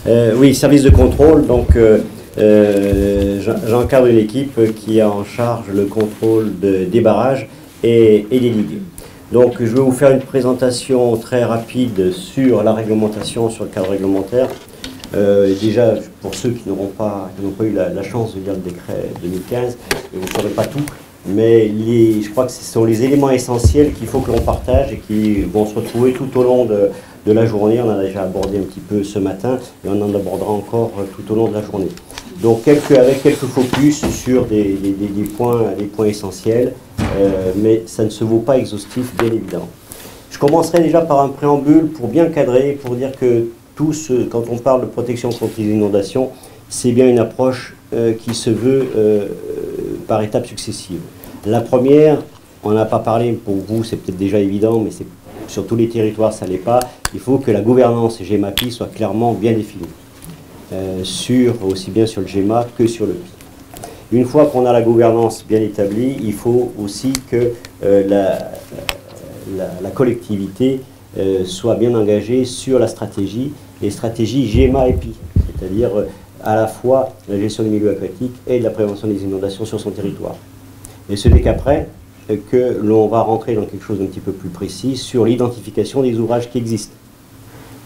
Oui, service de contrôle, donc j'encadre une équipe qui a en charge le contrôle des barrages et des digues. Donc je vais vous faire une présentation très rapide sur la réglementation, sur le cadre réglementaire. Déjà, pour ceux qui n'ont pas eu la chance de lire le décret 2015, vous ne saurez pas tout, mais je crois que ce sont les éléments essentiels qu'il faut que l'on partage et qui vont se retrouver tout au long de la journée. On en a déjà abordé un petit peu ce matin et on en abordera encore tout au long de la journée. Donc avec quelques focus sur des points essentiels, mais ça ne se vaut pas exhaustif, bien évidemment. Je commencerai déjà par un préambule pour bien cadrer, pour dire que quand on parle de protection contre les inondations, c'est bien une approche qui se veut par étapes successives. La première, on n'a pas parlé, pour vous c'est peut-être déjà évident, mais sur tous les territoires ça ne l'est pas, il faut que la gouvernance GEMAPI soit clairement bien définie, aussi bien sur le GEMA que sur le PI. Une fois qu'on a la gouvernance bien établie, il faut aussi que la collectivité soit bien engagée sur la stratégie, les stratégies GEMA et PI, c'est-à-dire à la fois la gestion des milieux aquatiques et de la prévention des inondations sur son territoire. Et ce n'est qu'après que l'on va rentrer dans quelque chose d'un petit peu plus précis sur l'identification des ouvrages qui existent,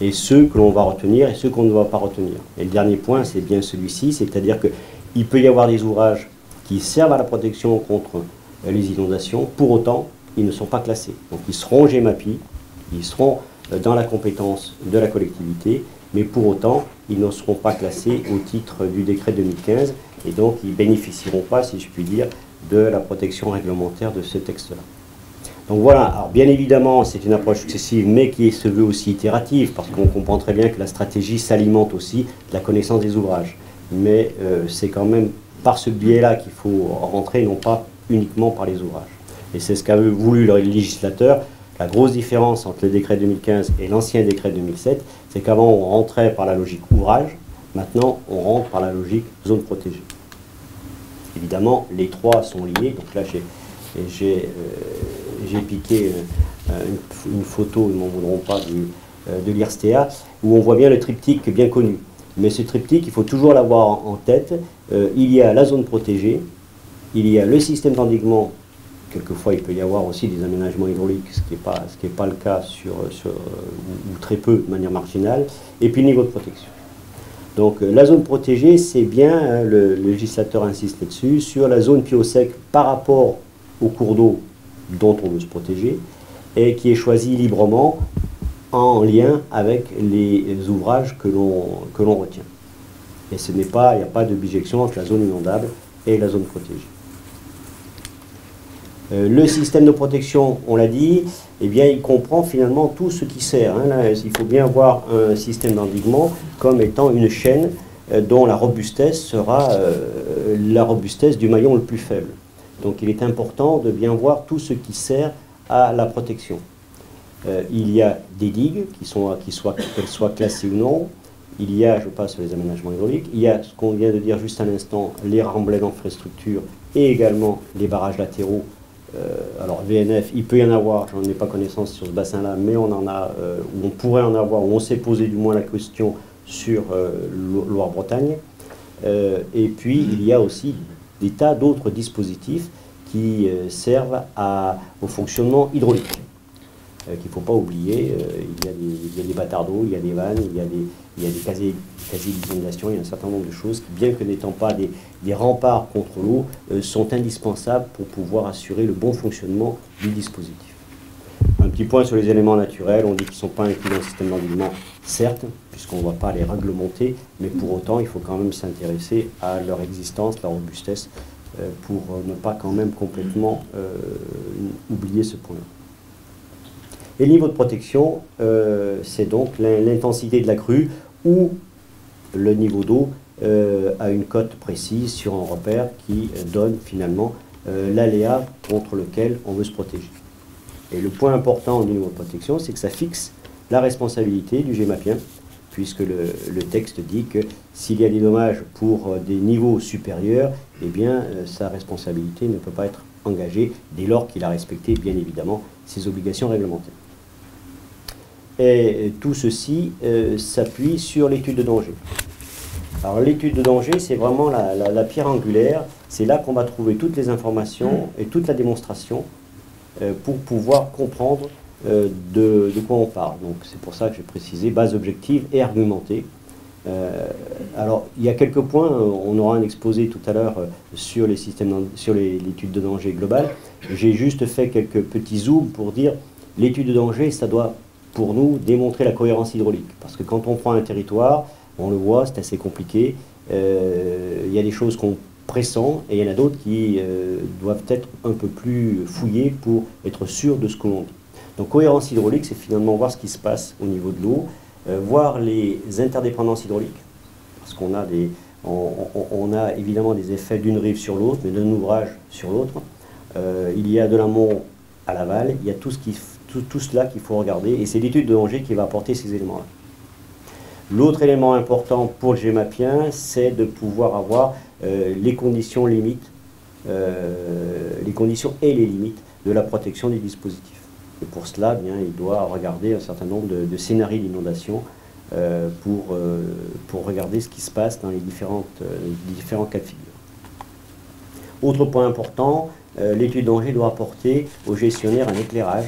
et ceux que l'on va retenir et ceux qu'on ne va pas retenir. Et le dernier point, c'est bien celui-ci, c'est-à-dire qu'il peut y avoir des ouvrages qui servent à la protection contre les inondations, pour autant, ils ne sont pas classés. Donc ils seront GEMAPI, ils seront dans la compétence de la collectivité, mais pour autant, ils ne seront pas classés au titre du décret 2015, et donc ils ne bénéficieront pas, si je puis dire, de la protection réglementaire de ce texte-là. Donc voilà, alors bien évidemment, c'est une approche successive, mais qui se veut aussi itérative, parce qu'on comprend très bien que la stratégie s'alimente aussi de la connaissance des ouvrages. Mais c'est quand même par ce biais-là qu'il faut rentrer, non pas uniquement par les ouvrages. Et c'est ce qu'a voulu le législateur. La grosse différence entre le décret 2015 et l'ancien décret 2007, c'est qu'avant on rentrait par la logique ouvrage, maintenant on rentre par la logique zone protégée. Évidemment, les trois sont liés, donc là j'ai piqué une photo, ils ne m'en voudront pas, de l'IRSTEA, où on voit bien le triptyque bien connu. Mais ce triptyque, il faut toujours l'avoir en tête. Il y a la zone protégée, il y a le système d'endiguement. Quelquefois, il peut y avoir aussi des aménagements hydrauliques, ce qui n'est pas le cas ou très peu de manière marginale, et puis le niveau de protection. Donc la zone protégée, c'est bien, le législateur insiste là-dessus, sur la zone pied au sec par rapport au cours d'eau dont on veut se protéger, et qui est choisie librement en lien avec les ouvrages que l'on retient. Et il n'y a pas d'objection entre la zone inondable et la zone protégée. Le système de protection, on l'a dit, eh bien, il comprend finalement tout ce qui sert. Là, il faut bien voir un système d'endiguement comme étant une chaîne dont la robustesse sera la robustesse du maillon le plus faible. Donc il est important de bien voir tout ce qui sert à la protection. Il y a des digues, qu'elles soient classées ou non. Il y a, je passe sur les aménagements hydrauliques, il y a ce qu'on vient de dire juste à l'instant, les remblais d'infrastructures et également les barrages latéraux. Alors VNF, il peut y en avoir, j'en ai pas connaissance sur ce bassin-là, mais on en a, ou on pourrait en avoir, ou on s'est posé du moins la question sur Loire-Bretagne. Et puis il y a aussi des tas d'autres dispositifs qui servent au fonctionnement hydraulique, qu'il ne faut pas oublier. Il y a des bâtards d'eau, il y a des vannes, il y a des casiers d'inondation, il y a un certain nombre de choses qui, bien que n'étant pas des remparts contre l'eau, sont indispensables pour pouvoir assurer le bon fonctionnement du dispositif. Un petit point sur les éléments naturels, on dit qu'ils ne sont pas inclus dans le système d'endiguement, certes, puisqu'on ne va pas les réglementer, mais pour autant, il faut quand même s'intéresser à leur existence, leur robustesse, pour ne pas quand même complètement oublier ce point-là. Et le niveau de protection, c'est donc l'intensité de la crue ou le niveau d'eau à une cote précise sur un repère qui donne finalement l'aléa contre lequel on veut se protéger. Et le point important du niveau de protection, c'est que ça fixe la responsabilité du GEMAPien, puisque le texte dit que s'il y a des dommages pour des niveaux supérieurs, eh bien sa responsabilité ne peut pas être engagée dès lors qu'il a respecté bien évidemment ses obligations réglementaires. Et tout ceci s'appuie sur l'étude de danger. Alors l'étude de danger, c'est vraiment la pierre angulaire. C'est là qu'on va trouver toutes les informations et toute la démonstration pour pouvoir comprendre de quoi on parle. Donc c'est pour ça que j'ai précisé base objective et argumentée. Alors il y a quelques points, on aura un exposé tout à l'heure sur les systèmes, sur l'étude de danger globale. J'ai juste fait quelques petits zooms pour dire l'étude de danger, ça doit pour nous démontrer la cohérence hydraulique. Parce que quand on prend un territoire, on le voit, c'est assez compliqué. Il y a des choses qu'on pressent et il y en a d'autres qui doivent être un peu plus fouillées pour être sûr de ce que l'on dit. Donc cohérence hydraulique, c'est finalement voir ce qui se passe au niveau de l'eau, voir les interdépendances hydrauliques, parce qu'on a, on a évidemment des effets d'une rive sur l'autre, mais d'un ouvrage sur l'autre. Il y a de l'amont à l'aval, il y a tout cela qu'il faut regarder, et c'est l'étude de danger qui va apporter ces éléments-là. L'autre élément important pour le GEMAPien, c'est de pouvoir avoir les conditions limites, les conditions et les limites de la protection du dispositif. Et pour cela, bien, il doit regarder un certain nombre de scénarios d'inondation pour regarder ce qui se passe dans les différents cas de figure. Autre point important, l'étude de danger doit apporter au gestionnaire un éclairage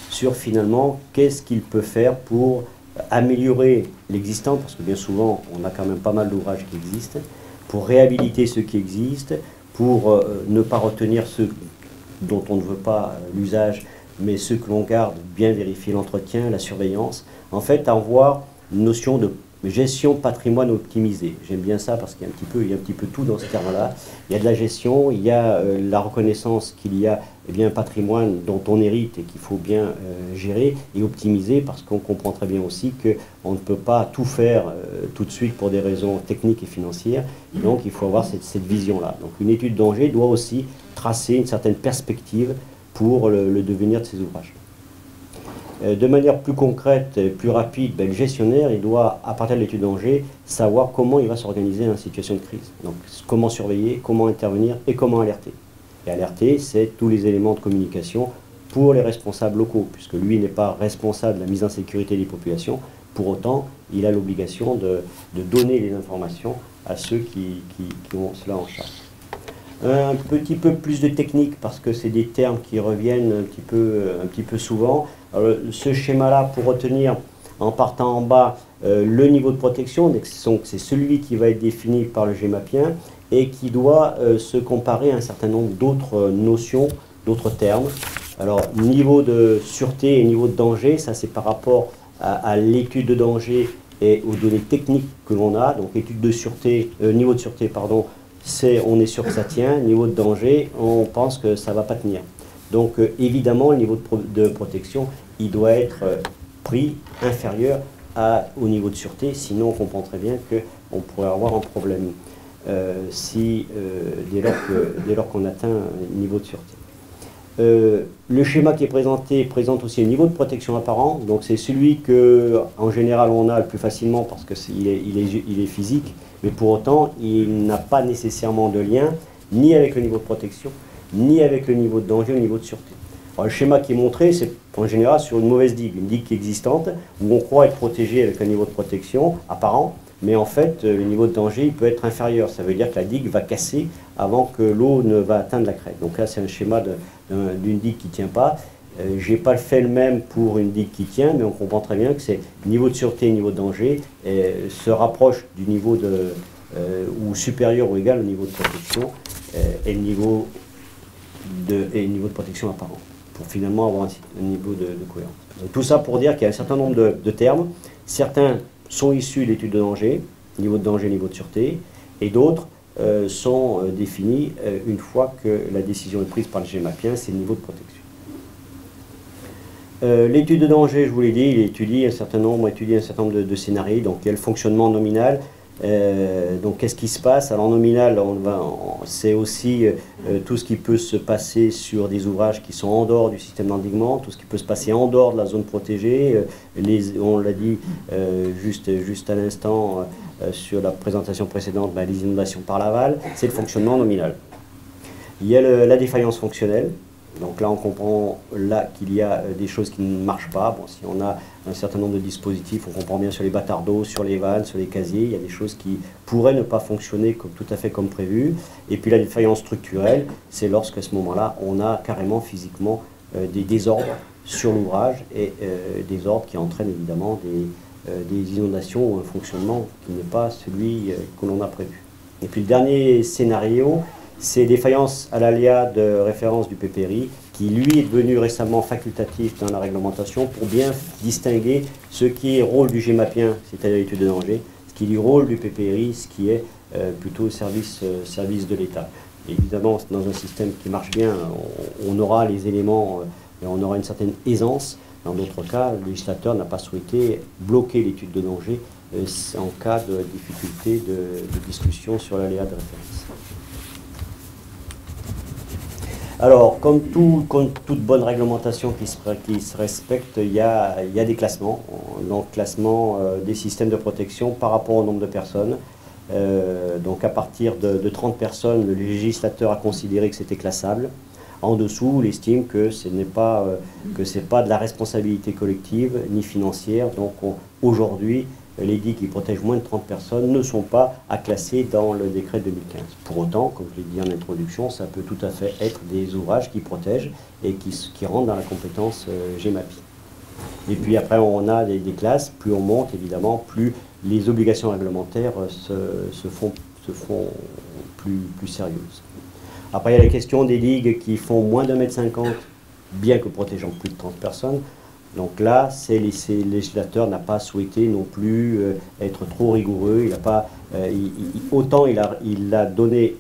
sur finalement qu'est-ce qu'il peut faire pour améliorer l'existant, parce que bien souvent on a quand même pas mal d'ouvrages qui existent, pour réhabiliter ceux qui existent, pour ne pas retenir ceux dont on ne veut pas l'usage, mais ceux que l'on garde, bien vérifier l'entretien, la surveillance. En fait, avoir une notion de gestion patrimoine optimisé. J'aime bien ça parce qu'il y a un petit peu tout dans ce terme-là. Il y a de la gestion, il y a la reconnaissance qu'il y a un patrimoine dont on hérite et qu'il faut bien gérer et optimiser, parce qu'on comprend très bien aussi qu'on ne peut pas tout faire tout de suite pour des raisons techniques et financières. Et donc il faut avoir cette vision-là. Donc une étude de danger doit aussi tracer une certaine perspective pour le devenir de ces ouvrages. De manière plus concrète et plus rapide, le gestionnaire, il doit, à partir de l'étude de danger, savoir comment il va s'organiser en situation de crise. Donc, comment surveiller, comment intervenir et comment alerter. Et alerter, c'est tous les éléments de communication pour les responsables locaux, puisque lui n'est pas responsable de la mise en sécurité des populations. Pour autant, il a l'obligation de donner les informations à ceux qui ont cela en charge. Un petit peu plus de technique, parce que c'est des termes qui reviennent un petit peu souvent. Alors, ce schéma-là, pour retenir, en partant en bas, le niveau de protection, c'est celui qui va être défini par le GEMAPien et qui doit se comparer à un certain nombre d'autres notions, d'autres termes. Alors, niveau de sûreté et niveau de danger, ça c'est par rapport à l'étude de danger et aux données techniques que l'on a. Donc, étude de sûreté, niveau de sûreté, pardon, on est sûr que ça tient. Niveau de danger, on pense que ça ne va pas tenir. Donc évidemment, le niveau de protection, il doit être pris inférieur au niveau de sûreté, sinon on comprend très bien qu'on pourrait avoir un problème dès lors qu'on atteint un niveau de sûreté. Le schéma qui est présenté présente aussi un niveau de protection apparent, donc c'est celui que en général on a le plus facilement parce qu'il est physique, mais pour autant il n'a pas nécessairement de lien ni avec le niveau de protection, ni avec le niveau de danger ou le niveau de sûreté. Alors, le schéma qui est montré, c'est en général sur une mauvaise digue, une digue qui est existante, où on croit être protégé avec un niveau de protection apparent, mais en fait, le niveau de danger il peut être inférieur. Ça veut dire que la digue va casser avant que l'eau ne va atteindre la crête. Donc là, c'est un schéma d'une digue qui ne tient pas. Je n'ai pas fait le même pour une digue qui tient, mais on comprend très bien que c'est niveau de sûreté et niveau de danger se rapprochent du niveau ou supérieur ou égal au niveau de protection et le niveau de protection apparent, pour finalement avoir un niveau de cohérence. Donc, tout ça pour dire qu'il y a un certain nombre de termes. Certains sont issus de l'étude de danger, niveau de danger, niveau de sûreté, et d'autres sont définis une fois que la décision est prise par le GEMAPien, c'est le niveau de protection. L'étude de danger, je vous l'ai dit, il étudie un certain nombre de scénarios, donc il y a le fonctionnement nominal. Donc qu'est-ce qui se passe? Alors en nominal, c'est aussi tout ce qui peut se passer sur des ouvrages qui sont en dehors du système d'endiguement, tout ce qui peut se passer en dehors de la zone protégée. On l'a dit juste à l'instant sur la présentation précédente, les inondations par l'aval, c'est le fonctionnement nominal. Il y a la défaillance fonctionnelle, Donc là, on comprend qu'il y a des choses qui ne marchent pas. Bon, si on a un certain nombre de dispositifs, on comprend bien sur les bâtards d'eau, sur les vannes, sur les casiers, il y a des choses qui pourraient ne pas fonctionner tout à fait comme prévu. Et puis la défaillance structurelle, c'est lorsqu'à ce moment-là, on a carrément physiquement des désordres sur l'ouvrage et des ordres qui entraînent évidemment des inondations ou un fonctionnement qui n'est pas celui que l'on a prévu. Et puis le dernier scénario, c'est défaillance à l'aléa de référence du PPRI, qui lui est devenu récemment facultatif dans la réglementation pour bien distinguer ce qui est rôle du GEMAPien, c'est-à-dire l'étude de danger, ce qui est du rôle du PPRI, ce qui est plutôt service de l'État. Évidemment, dans un système qui marche bien, on aura les éléments et on aura une certaine aisance. Dans d'autres cas, le législateur n'a pas souhaité bloquer l'étude de danger en cas de difficulté de discussion sur l'aléa de référence. Alors, comme toute bonne réglementation qui se respecte, il y a des classements. Donc, classement des systèmes de protection par rapport au nombre de personnes. Donc, à partir de 30 personnes, le législateur a considéré que c'était classable. En dessous, il estime que ce n'est pas, de la responsabilité collective ni financière. Donc, aujourd'hui, les digues qui protègent moins de 30 personnes ne sont pas à classer dans le décret 2015. Pour autant, comme je l'ai dit en introduction, ça peut tout à fait être des ouvrages qui protègent et qui rentrent dans la compétence GEMAPI. Et puis après, on a des classes, plus on monte évidemment, plus les obligations réglementaires se font plus sérieuses. Après, il y a la question des digues qui font moins d'1,50 m, bien que protégeant plus de 30 personnes. Donc là, le législateur n'a pas souhaité non plus être trop rigoureux. Autant il a donné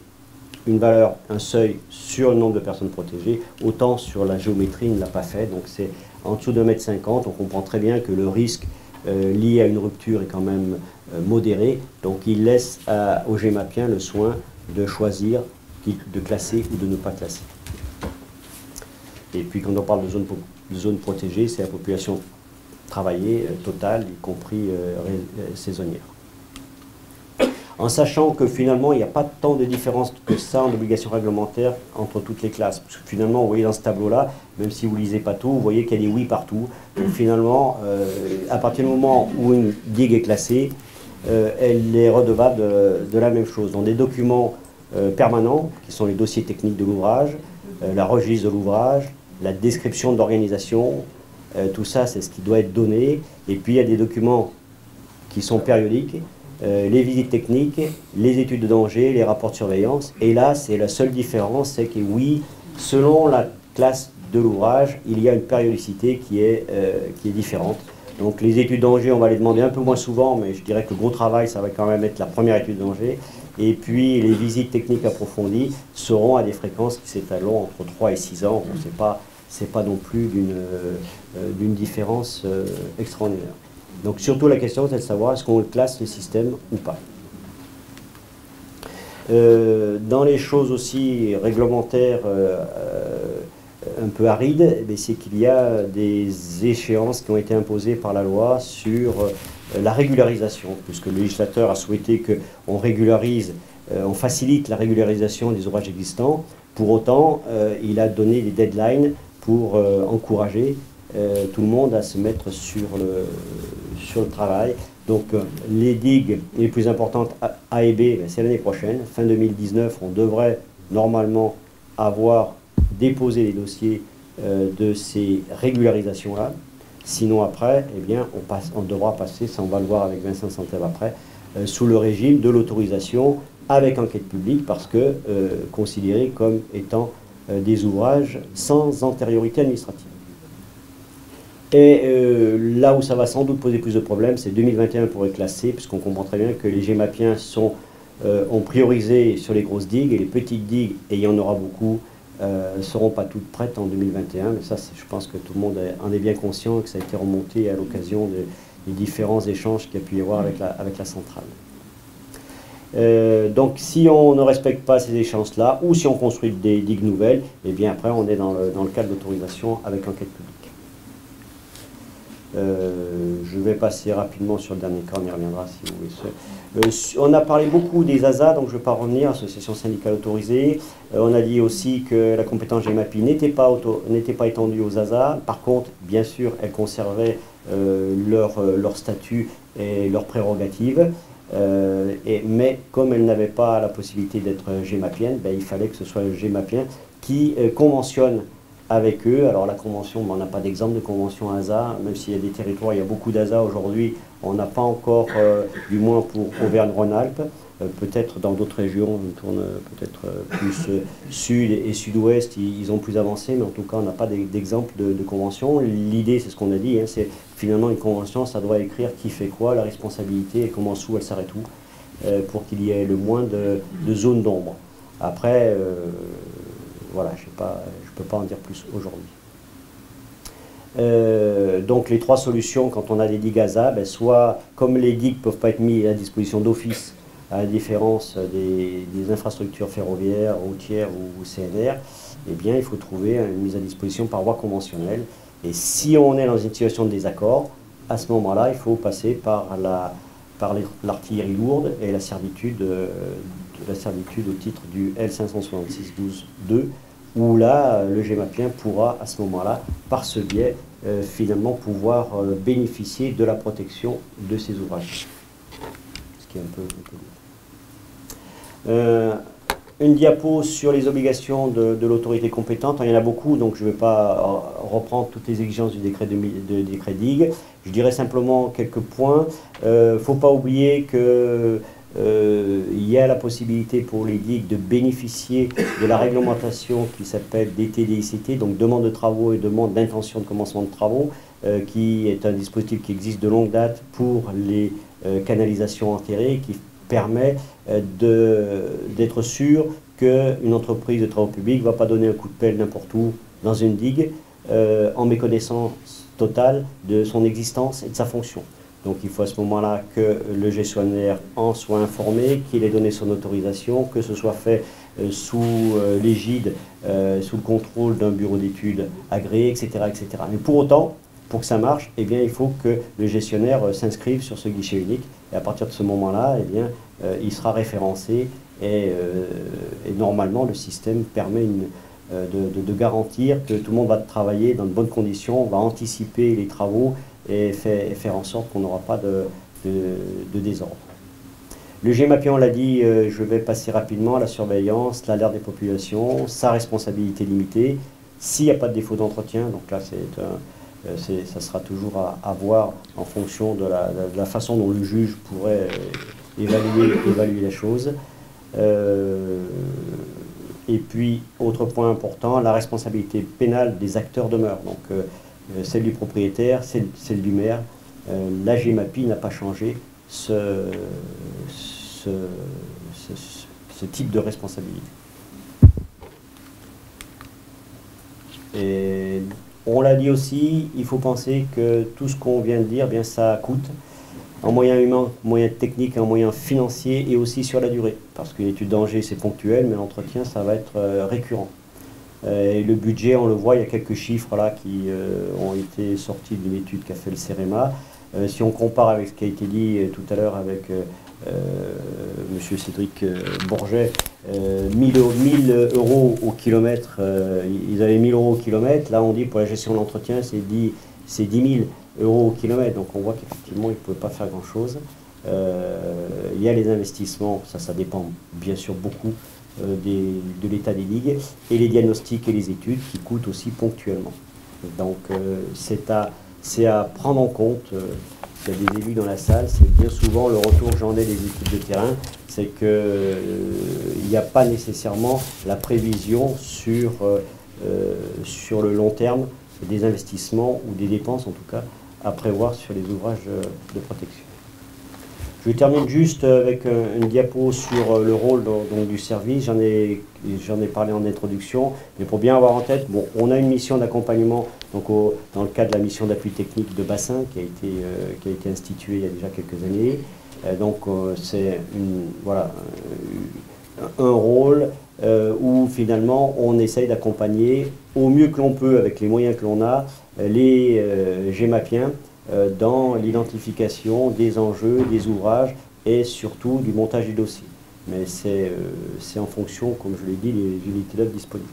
une valeur, un seuil sur le nombre de personnes protégées, autant sur la géométrie, il ne l'a pas fait. Donc c'est en dessous d'1,50 m, on comprend très bien que le risque lié à une rupture est quand même modéré. Donc il laisse au GEMAPien le soin de choisir de classer ou de ne pas classer. Et puis quand on parle de zone protégée, c'est la population travaillée totale, y compris saisonnière. En sachant que finalement, il n'y a pas tant de différence que ça en obligation réglementaire entre toutes les classes. Parce que finalement, vous voyez dans ce tableau-là, même si vous ne lisez pas tout, vous voyez qu'il y a des oui partout. Donc finalement, à partir du moment où une digue est classée, elle est redevable de la même chose. Dans des documents permanents, qui sont les dossiers techniques de l'ouvrage, la registre de l'ouvrage, la description de l'organisation, tout ça c'est ce qui doit être donné. Et puis il y a des documents qui sont périodiques, les visites techniques, les études de danger, les rapports de surveillance. Et là, c'est la seule différence, c'est que oui, selon la classe de l'ouvrage, il y a une périodicité qui est différente. Donc les études de danger, on va les demander un peu moins souvent, mais je dirais que le gros travail, ça va quand même être la première étude de danger. Et puis les visites techniques approfondies seront à des fréquences qui s'étaleront entre 3 et 6 ans. Bon, c'est pas non plus d'une différence extraordinaire. Donc surtout la question, c'est de savoir est-ce qu'on classe le système ou pas. Dans les choses aussi réglementaires un peu arides, c'est qu'il y a des échéances qui ont été imposées par la loi sur la régularisation, puisque le législateur a souhaité qu'on régularise, on facilite la régularisation des ouvrages existants. Pour autant, il a donné des deadlines pour encourager tout le monde à se mettre sur le travail. Donc les digues les plus importantes A et B, c'est l'année prochaine. Fin 2019, on devrait normalement avoir déposé les dossiers de ces régularisations-là. Sinon après, eh bien, on devra passer, ça on va le voir avec Vincent Santève après, sous le régime de l'autorisation avec enquête publique, parce que considérés comme étant des ouvrages sans antériorité administrative. Et là où ça va sans doute poser plus de problèmes, c'est 2021 pour être classé, puisqu'on comprend très bien que les GEMAPiens ont priorisé sur les grosses digues, et les petites digues, et il y en aura beaucoup, ne seront pas toutes prêtes en 2021. Mais ça, je pense que tout le monde en est bien conscient, et que ça a été remonté à l'occasion des différents échanges qu'il y a pu y avoir avec la centrale. Donc si on ne respecte pas ces échéances-là, ou si on construit des digues nouvelles, et bien après on est dans le cadre d'autorisation avec enquête publique. Je vais passer rapidement sur le dernier cas, on y reviendra si vous voulez. On a parlé beaucoup des ASA, donc je ne vais pas revenir, association syndicale autorisée. On a dit aussi que la compétence GEMAPI n'était pas étendue aux ASA. Par contre, bien sûr, elles conservaient leur statut et leurs prérogatives. Mais comme elles n'avaient pas la possibilité d'être GEMAPiennes, ben, il fallait que ce soit le GEMAPien qui conventionne avec eux. Alors la convention, ben, on n'a pas d'exemple de convention ASA, même s'il y a des territoires, il y a beaucoup d'ASA aujourd'hui, on n'a pas encore, du moins pour Auvergne-Rhône-Alpes, peut-être dans d'autres régions, on tourne peut-être plus sud et sud-ouest, ils ont plus avancé, mais en tout cas on n'a pas d'exemple de convention. L'idée, c'est ce qu'on a dit, hein, c'est finalement une convention, ça doit écrire qui fait quoi, la responsabilité et comment sous elle s'arrête où, pour qu'il y ait le moins de zones d'ombre. Après, voilà, je ne peux pas en dire plus aujourd'hui. Donc les trois solutions quand on a des digues ASA, ben, soit comme les digues ne peuvent pas être mis à disposition d'office, à la différence des infrastructures ferroviaires, routières ou CNR, eh bien il faut trouver une mise à disposition par voie conventionnelle. Et si on est dans une situation de désaccord, à ce moment-là, il faut passer par l'artillerie lourde et la servitude au titre du L566-12-2, où là, le GEMAPien pourra, à ce moment-là, par ce biais, finalement pouvoir bénéficier de la protection de ces ouvrages. Ce qui est un peu lourd. Une diapo sur les obligations de l'autorité compétente. Il y en a beaucoup, donc je ne vais pas reprendre toutes les exigences du décret DIG. Je dirais simplement quelques points. Il ne faut pas oublier que il y a la possibilité pour les digues de bénéficier de la réglementation qui s'appelle DTDICT, donc demande de travaux et demande d'intention de commencement de travaux, qui est un dispositif qui existe de longue date pour les canalisations enterrées, qui permet d'être sûr qu'une entreprise de travaux publics ne va pas donner un coup de pelle n'importe où dans une digue en méconnaissance totale de son existence et de sa fonction. Donc il faut à ce moment-là que le gestionnaire en soit informé, qu'il ait donné son autorisation, que ce soit fait sous l'égide, sous le contrôle d'un bureau d'études agréé, etc., etc. Mais pour autant, pour que ça marche, eh bien, il faut que le gestionnaire s'inscrive sur ce guichet unique. Et à partir de ce moment-là, eh bien, il sera référencé et normalement, le système permet de garantir que tout le monde va travailler dans de bonnes conditions, va anticiper les travaux et faire en sorte qu'on n'aura pas de désordre. Le GEMAPien, on l'a dit, je vais passer rapidement, la surveillance, l'alerte des populations, sa responsabilité limitée, s'il n'y a pas de défaut d'entretien, donc là ça sera toujours à voir en fonction de la façon dont le juge pourrait évaluer la chose. Et puis, autre point important, la responsabilité pénale des acteurs demeure. Donc, celle du propriétaire, celle du maire. La GEMAPI n'a pas changé ce type de responsabilité. Et on l'a dit aussi, il faut penser que tout ce qu'on vient de dire, bien, ça coûte en moyens humains, en moyens techniques, en moyens financiers et aussi sur la durée. Parce qu'une étude danger, c'est ponctuel, mais l'entretien, ça va être récurrent. Et le budget, on le voit, il y a quelques chiffres là qui ont été sortis d'une étude qu'a fait le CEREMA. Si on compare avec ce qui a été dit tout à l'heure avec M. Cédric Bourget, 1000 euros au kilomètre, ils avaient 1000 euros au kilomètre. Là, on dit pour la gestion de l'entretien, c'est 10 000 euros au kilomètre. Donc on voit qu'effectivement, ils ne pouvaient pas faire grand-chose. Il y a les investissements, ça dépend bien sûr beaucoup de l'état des digues, et les diagnostics et les études qui coûtent aussi ponctuellement. Donc c'est à prendre en compte. Il y a des élus dans la salle, c'est bien souvent le retour que j'en ai des équipes de terrain, c'est qu'il n'y a pas nécessairement la prévision sur le long terme des investissements ou des dépenses en tout cas à prévoir sur les ouvrages de protection. Je termine juste avec une diapo sur le rôle donc, du service. J'en ai parlé en introduction, mais pour bien avoir en tête, bon, on a une mission d'accompagnement dans le cadre de la mission d'appui technique de bassin qui a été instituée il y a déjà quelques années. C'est un rôle où finalement on essaye d'accompagner au mieux que l'on peut avec les moyens que l'on a les GEMAPiens dans l'identification des enjeux, des ouvrages et surtout du montage du dossier. Mais c'est en fonction, comme je l'ai dit, des unités d'œuvre disponibles.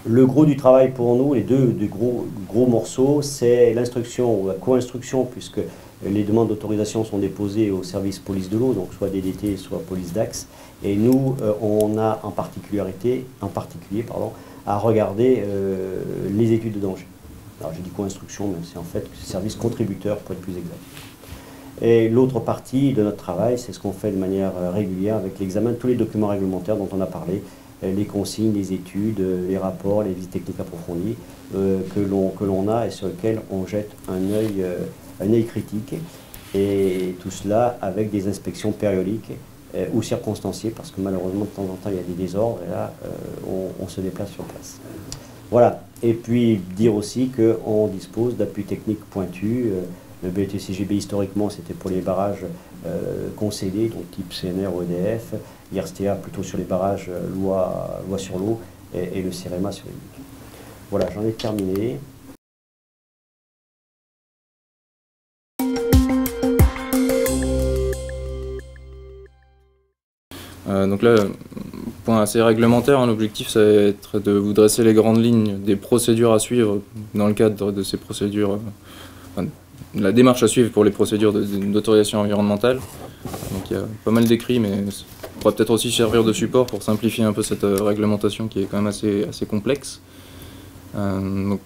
Le gros du travail pour nous, les deux gros morceaux, c'est l'instruction ou la co-instruction, puisque les demandes d'autorisation sont déposées au service police de l'eau, donc soit DDT, soit police d'Axe. Et nous, on a en particulier, à regarder les études de danger. Alors j'ai dit co-instruction, mais c'est en fait service contributeur pour être plus exact. Et l'autre partie de notre travail, c'est ce qu'on fait de manière régulière avec l'examen de tous les documents réglementaires dont on a parlé, les consignes, les études, les rapports, les visites techniques approfondies que l'on a et sur lesquels on jette un œil critique. Et tout cela avec des inspections périodiques ou circonstanciées, parce que malheureusement de temps en temps il y a des désordres et là on se déplace sur place. Voilà. Et puis dire aussi qu'on dispose d'appuis techniques pointus. Le BETCGB historiquement c'était pour les barrages concédés, donc type CNR ou EDF, l'IRSTEA plutôt sur les barrages loi sur l'eau et le CEREMA sur les digues. Voilà, j'en ai terminé. Donc là, point assez réglementaire, hein, l'objectif ça va être de vous dresser les grandes lignes des procédures à suivre dans le cadre de ces procédures, la démarche à suivre pour les procédures d'autorisation environnementale. Donc il y a pas mal d'écrits, mais ça pourrait peut-être aussi servir de support pour simplifier un peu cette réglementation qui est quand même assez complexe. Donc,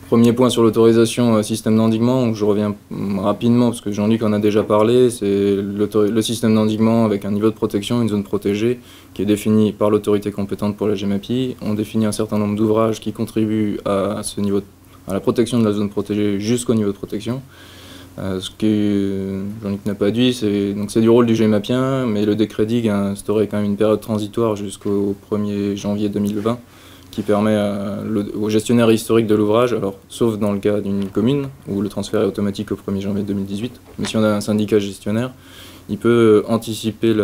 premier point sur l'autorisation système d'endiguement, je reviens rapidement parce que Jean-Luc en a déjà parlé, c'est le système d'endiguement avec un niveau de protection, une zone protégée qui est définie par l'autorité compétente pour la GEMAPI. On définit un certain nombre d'ouvrages qui contribuent à la protection de la zone protégée jusqu'au niveau de protection. Ce que Jean-Luc n'a pas dit, c'est du rôle du GEMAPien, mais le décret DIG a instauré quand même une période transitoire jusqu'au 1er janvier 2020 qui permet au gestionnaire historique de l'ouvrage, alors sauf dans le cas d'une commune où le transfert est automatique au 1er janvier 2018, mais si on a un syndicat gestionnaire, il peut anticiper,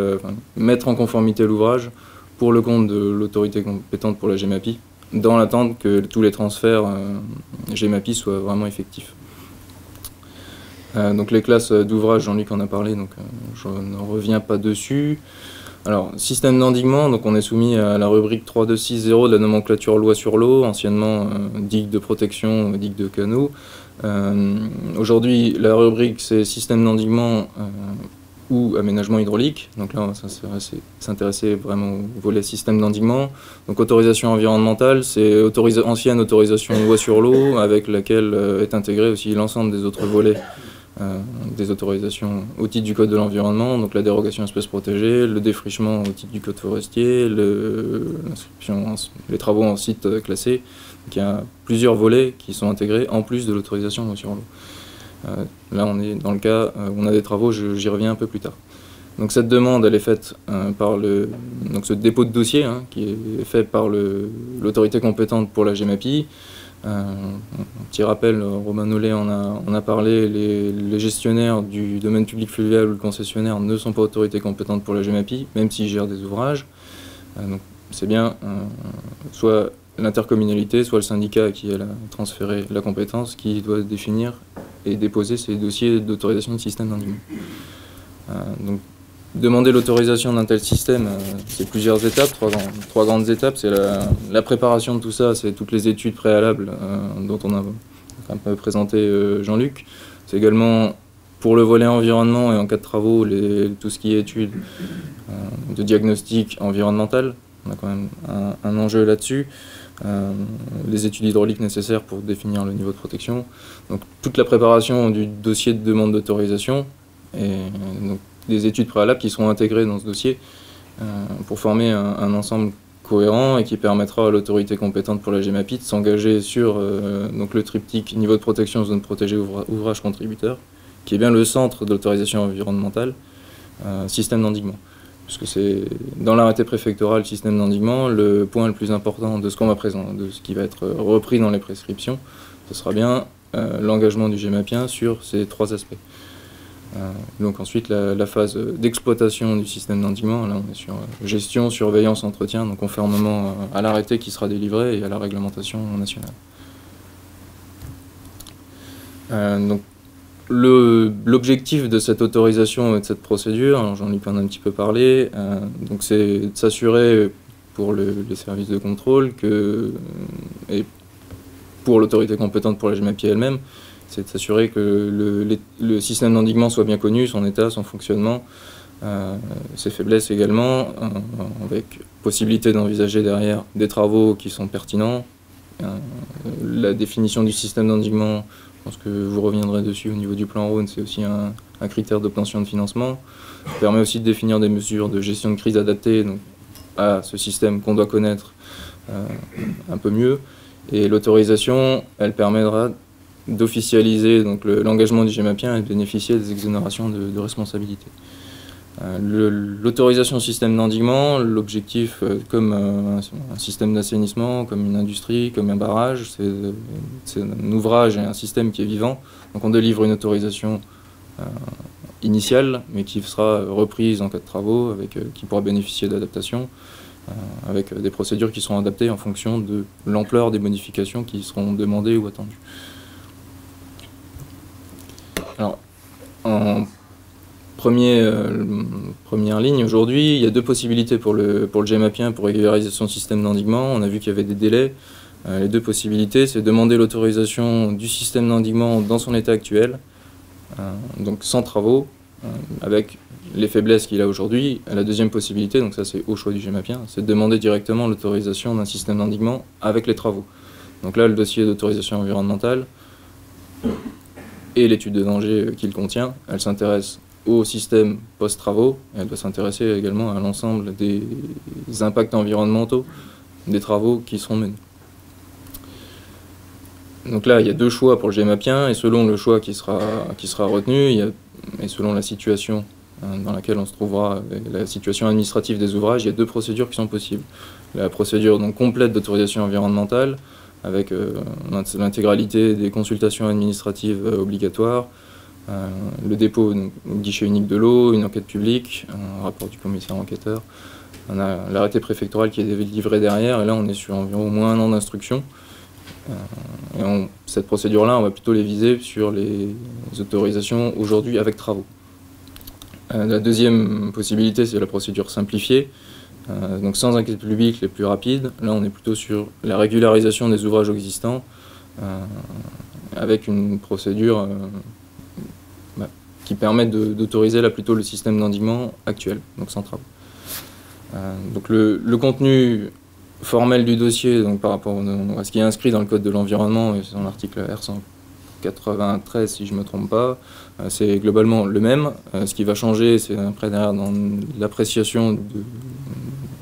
mettre en conformité l'ouvrage pour le compte de l'autorité compétente pour la GEMAPI, dans l'attente que tous les transferts GEMAPI soient vraiment effectifs. Donc les classes d'ouvrage, Jean-Luc en a parlé, donc je ne reviens pas dessus. Alors, système d'endiguement, donc on est soumis à la rubrique 3260 de la nomenclature loi sur l'eau, anciennement digue de protection, digue de canaux. Aujourd'hui, la rubrique c'est système d'endiguement ou aménagement hydraulique. Donc là, on va s'intéresser vraiment au volet système d'endiguement. Donc autorisation environnementale, c'est ancienne autorisation loi sur l'eau, avec laquelle est intégré aussi l'ensemble des autres volets des autorisations au titre du code de l'environnement, donc la dérogation espèces protégées, le défrichement au titre du code forestier, les travaux en site classé. Donc il y a plusieurs volets qui sont intégrés en plus de l'autorisation sur l'eau. Là on est dans le cas où on a des travaux, j'y reviens un peu plus tard. Donc cette demande elle est faite par ce dépôt de dossier qui est fait par l'autorité compétente pour la GEMAPI. Un petit rappel, Romain Nollet en a parlé, les gestionnaires du domaine public fluvial ou le concessionnaire ne sont pas autorités compétentes pour la GEMAPI, même s'ils gèrent des ouvrages. Donc c'est bien soit l'intercommunalité, soit le syndicat qui a transféré la compétence, qui doit définir et déposer ces dossiers d'autorisation de système d'endiguement. Donc demander l'autorisation d'un tel système, c'est plusieurs étapes, trois grandes étapes. C'est la préparation de tout ça, c'est toutes les études préalables dont on a un peu présenté Jean-Luc. C'est également pour le volet environnement et en cas de travaux, tout ce qui est études de diagnostic environnemental. On a quand même un enjeu là-dessus. Les études hydrauliques nécessaires pour définir le niveau de protection. Donc toute la préparation du dossier de demande d'autorisation et donc des études préalables qui seront intégrées dans ce dossier pour former un ensemble cohérent et qui permettra à l'autorité compétente pour la GEMAPI de s'engager sur donc le triptyque niveau de protection, zone protégée, ouvrage contributeur, qui est bien le centre de l'autorisation environnementale, système d'endiguement. Puisque c'est dans l'arrêté préfectoral système d'endiguement, le point le plus important de ce qu'on va présenter, de ce qui va être repris dans les prescriptions, ce sera bien l'engagement du GEMAPien sur ces trois aspects. Donc ensuite la phase d'exploitation du système d'endiguement, là on est sur gestion, surveillance, entretien, donc conformément à l'arrêté qui sera délivré et à la réglementation nationale. Donc L'objectif de cette autorisation et de cette procédure, j'en ai un petit peu parlé, donc c'est de s'assurer pour les services de contrôle et pour l'autorité compétente pour la GEMAPI elle-même, c'est de s'assurer que le système d'endiguement soit bien connu, son état, son fonctionnement, ses faiblesses également, avec possibilité d'envisager derrière des travaux qui sont pertinents, la définition du système d'endiguement. Je pense que vous reviendrez dessus au niveau du plan Rhône, c'est aussi un critère d'obtention de financement. Ça permet aussi de définir des mesures de gestion de crise adaptées donc, à ce système qu'on doit connaître un peu mieux. Et l'autorisation, elle permettra d'officialiser l'engagement du GEMAPien et de bénéficier des exonérations de responsabilité. L'autorisation système d'endiguement, l'objectif, comme un système d'assainissement, comme une industrie, comme un barrage, c'est un ouvrage et un système qui est vivant. Donc on délivre une autorisation initiale, mais qui sera reprise en cas de travaux, qui pourra bénéficier d'adaptation, avec des procédures qui seront adaptées en fonction de l'ampleur des modifications qui seront demandées ou attendues. Alors, en première ligne, aujourd'hui, il y a deux possibilités pour le GEMAPien pour régulariser son système d'endiguement. On a vu qu'il y avait des délais. Les deux possibilités, c'est demander l'autorisation du système d'endiguement dans son état actuel, donc sans travaux, avec les faiblesses qu'il a aujourd'hui. La deuxième possibilité, donc ça c'est au choix du GEMAPien, c'est de demander directement l'autorisation d'un système d'endiguement avec les travaux. Donc là, le dossier d'autorisation environnementale et l'étude de danger qu'il contient, elle s'intéresse au système post-travaux, et elle doit s'intéresser également à l'ensemble des impacts environnementaux des travaux qui seront menés. Donc là, il y a deux choix pour le GEMAPien, et selon le choix qui sera retenu, et selon la situation dans laquelle on se trouvera, la situation administrative des ouvrages, il y a deux procédures qui sont possibles. La procédure donc, complète d'autorisation environnementale, avec l'intégralité des consultations administratives obligatoires, le dépôt au guichet unique de l'eau, une enquête publique, un rapport du commissaire enquêteur, on a l'arrêté préfectoral qui est livré derrière, et là on est sur environ au moins 1 an d'instruction. Cette procédure-là, on va plutôt les viser sur les autorisations aujourd'hui avec travaux. La deuxième possibilité, c'est la procédure simplifiée, donc sans enquête publique, les plus rapides. Là, on est plutôt sur la régularisation des ouvrages existants, avec une procédure qui permet d'autoriser là plutôt le système d'endiguement actuel, donc sans travaux. Donc le contenu formel du dossier, donc par rapport à ce qui est inscrit dans le Code de l'environnement et dans l'article R193, si je ne me trompe pas, c'est globalement le même. Ce qui va changer, c'est après derrière dans l'appréciation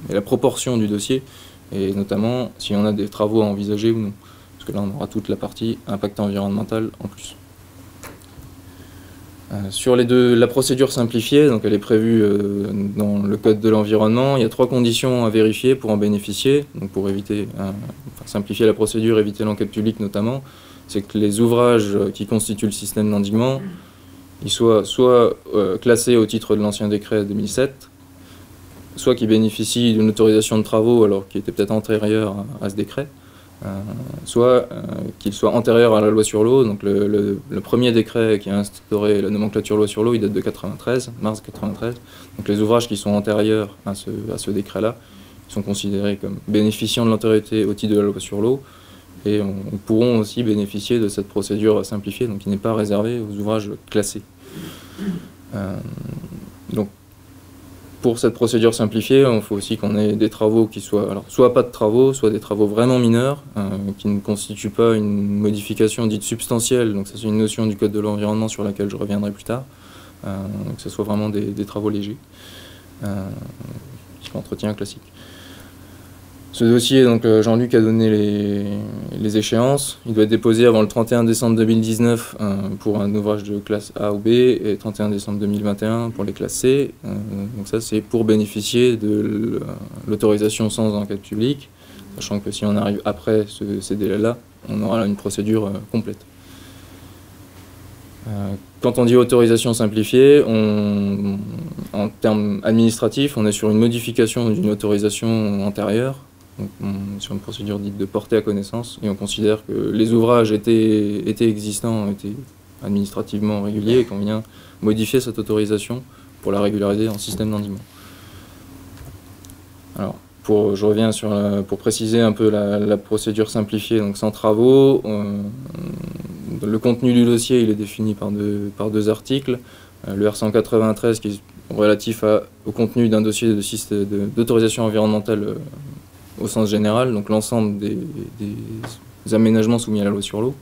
et la proportion du dossier, et notamment si on a des travaux à envisager ou non. Parce que là, on aura toute la partie impact environnemental en plus. Sur la procédure simplifiée, donc elle est prévue dans le Code de l'environnement. Il y a 3 conditions à vérifier pour en bénéficier, donc pour simplifier la procédure, éviter l'enquête publique notamment. C'est que les ouvrages qui constituent le système d'endiguement, ils soient soit classés au titre de l'ancien décret 2007, soit qu'ils bénéficient d'une autorisation de travaux alors qui était peut-être antérieure à ce décret, soit qu'il soit antérieur à la loi sur l'eau. Donc le premier décret qui a instauré la nomenclature loi sur l'eau, il date de 93, mars 93. Donc les ouvrages qui sont antérieurs à ce décret-là sont considérés comme bénéficiant de l'antériorité au titre de la loi sur l'eau, et on pourront aussi bénéficier de cette procédure simplifiée, donc qui n'est pas réservée aux ouvrages classés. Donc pour cette procédure simplifiée, il faut aussi qu'on ait des travaux qui soient, alors, soit pas de travaux, soit des travaux vraiment mineurs, qui ne constituent pas une modification dite substantielle. Donc ça, c'est une notion du Code de l'environnement sur laquelle je reviendrai plus tard. Que ce soit vraiment des travaux légers, type entretien classique. Ce dossier, donc Jean-Luc a donné les échéances. Il doit être déposé avant le 31 décembre 2019 pour un ouvrage de classe A ou B, et 31 décembre 2021 pour les classes C. Donc ça, c'est pour bénéficier de l'autorisation sans enquête publique, sachant que si on arrive après ces délais-là, on aura là une procédure complète. Quand on dit autorisation simplifiée, en termes administratifs, on est sur une modification d'une autorisation antérieure, donc sur une procédure dite de portée à connaissance, et on considère que les ouvrages étaient existants, étaient administrativement régulier et qu'on vient modifier cette autorisation pour la régulariser en système d'endiguement. Alors, je reviens pour préciser un peu la procédure simplifiée, donc sans travaux. Le contenu du dossier, il est défini par deux articles. Le R193 qui est relatif au contenu d'un dossier d'autorisation environnementale au sens général, donc l'ensemble des aménagements soumis à la loi sur l'eau.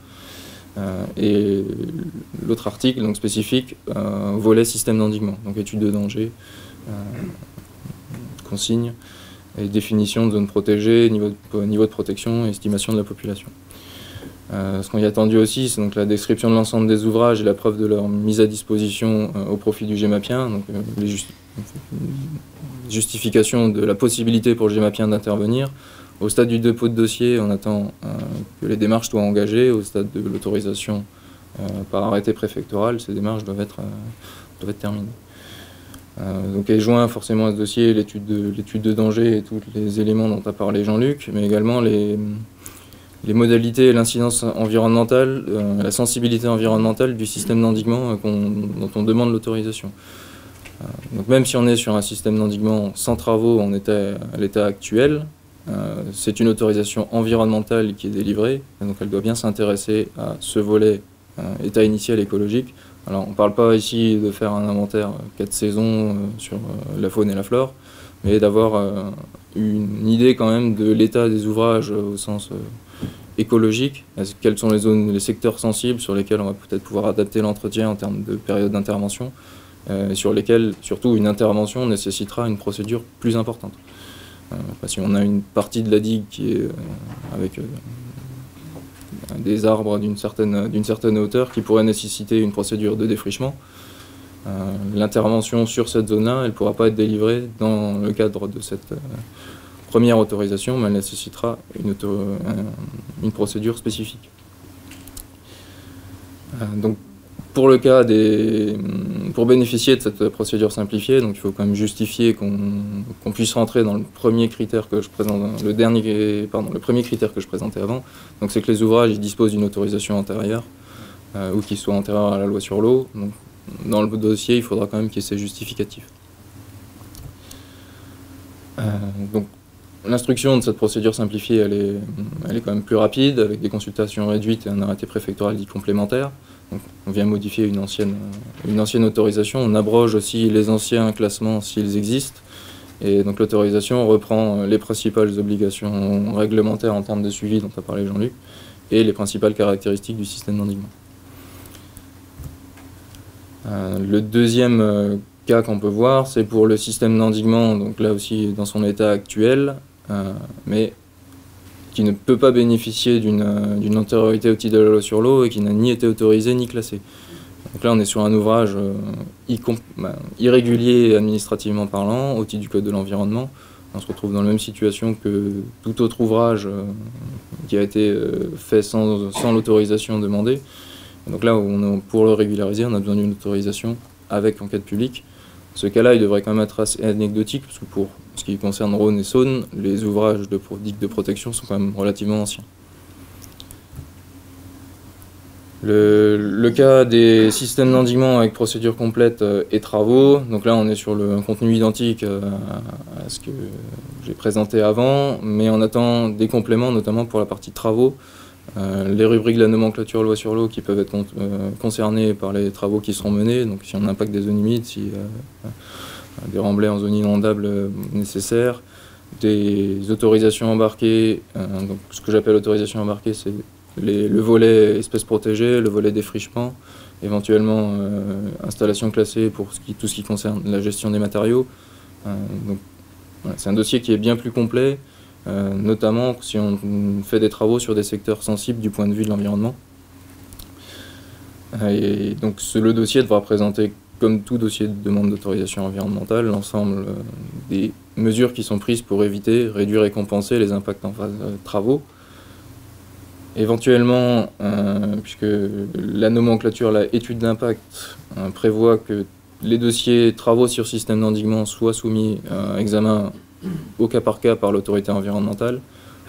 Et l'autre article, donc spécifique, volet système d'endiguement, donc étude de danger, consignes et définition de zones protégées, niveau de protection et estimation de la population. Ce qu'on y a attendu aussi, c'est donc la description de l'ensemble des ouvrages et la preuve de leur mise à disposition au profit du GEMAPien, donc les justifications de la possibilité pour le GEMAPien d'intervenir. Au stade du dépôt de dossier, on attend que les démarches soient engagées. Au stade de l'autorisation par arrêté préfectoral, ces démarches doivent être terminées. Donc est joint forcément à ce dossier l'étude de danger et tous les éléments dont a parlé Jean-Luc, mais également les modalités et l'incidence environnementale, la sensibilité environnementale du système d'endiguement dont on demande l'autorisation. Donc même si on est sur un système d'endiguement sans travaux à l'état actuel, c'est une autorisation environnementale qui est délivrée, donc elle doit bien s'intéresser à ce volet état initial écologique. Alors on ne parle pas ici de faire un inventaire 4 saisons sur la faune et la flore, mais d'avoir une idée quand même de l'état des ouvrages au sens écologique, quels sont les secteurs sensibles sur lesquels on va peut-être pouvoir adapter l'entretien en termes de période d'intervention, sur lesquels surtout une intervention nécessitera une procédure plus importante. Si on a une partie de la digue qui est avec des arbres d'une certaine hauteur qui pourrait nécessiter une procédure de défrichement, l'intervention sur cette zone-là, elle ne pourra pas être délivrée dans le cadre de cette première autorisation, mais elle nécessitera une procédure spécifique. Donc, pour bénéficier de cette procédure simplifiée, donc il faut quand même justifier qu'on puisse rentrer dans le premier critère que je présente, le premier critère que je présentais avant. Donc c'est que les ouvrages ils disposent d'une autorisation antérieure ou qu'ils soient antérieurs à la loi sur l'eau. Donc dans le dossier, il faudra quand même qu'il y ait ces justificatifs. Donc l'instruction de cette procédure simplifiée, elle est quand même plus rapide, avec des consultations réduites et un arrêté préfectoral dit complémentaire. Donc, on vient modifier une ancienne autorisation, on abroge aussi les anciens classements s'ils existent, et donc l'autorisation reprend les principales obligations réglementaires en termes de suivi dont a parlé Jean-Luc, et les principales caractéristiques du système d'endiguement. Le deuxième cas qu'on peut voir, c'est pour le système d'endiguement, donc là aussi dans son état actuel, mais qui ne peut pas bénéficier d'une antériorité au titre de la loi sur l'eau et qui n'a ni été autorisé ni classé. Donc là on est sur un ouvrage irrégulier administrativement parlant au titre du Code de l'environnement. On se retrouve dans la même situation que tout autre ouvrage qui a été fait sans l'autorisation demandée. Donc là, pour le régulariser, on a besoin d'une autorisation avec enquête publique. Ce cas-là, il devrait quand même être assez anecdotique, parce que pour ce qui concerne Rhône et Saône, les ouvrages de digues de protection sont quand même relativement anciens. Le cas des systèmes d'endiguement avec procédure complète et travaux, donc là on est sur un contenu identique à ce que j'ai présenté avant, mais on attend des compléments, notamment pour la partie travaux. Les rubriques de la nomenclature loi sur l'eau qui peuvent être concernées par les travaux qui seront menés, donc si on impacte des zones humides, si des remblais en zone inondable nécessaires, des autorisations embarquées, donc ce que j'appelle autorisation embarquée, c'est le volet espèces protégées, le volet défrichement, éventuellement installation classée pour tout ce qui concerne la gestion des matériaux. Donc, voilà, c'est un dossier qui est bien plus complet, notamment si on fait des travaux sur des secteurs sensibles du point de vue de l'environnement. Et donc le dossier devra présenter, comme tout dossier de demande d'autorisation environnementale, l'ensemble des mesures qui sont prises pour éviter, réduire et compenser les impacts en phase de travaux. Éventuellement, puisque la nomenclature, la étude d'impact prévoit que les dossiers travaux sur système d'endiguement soient soumis à examen au cas par cas par l'autorité environnementale,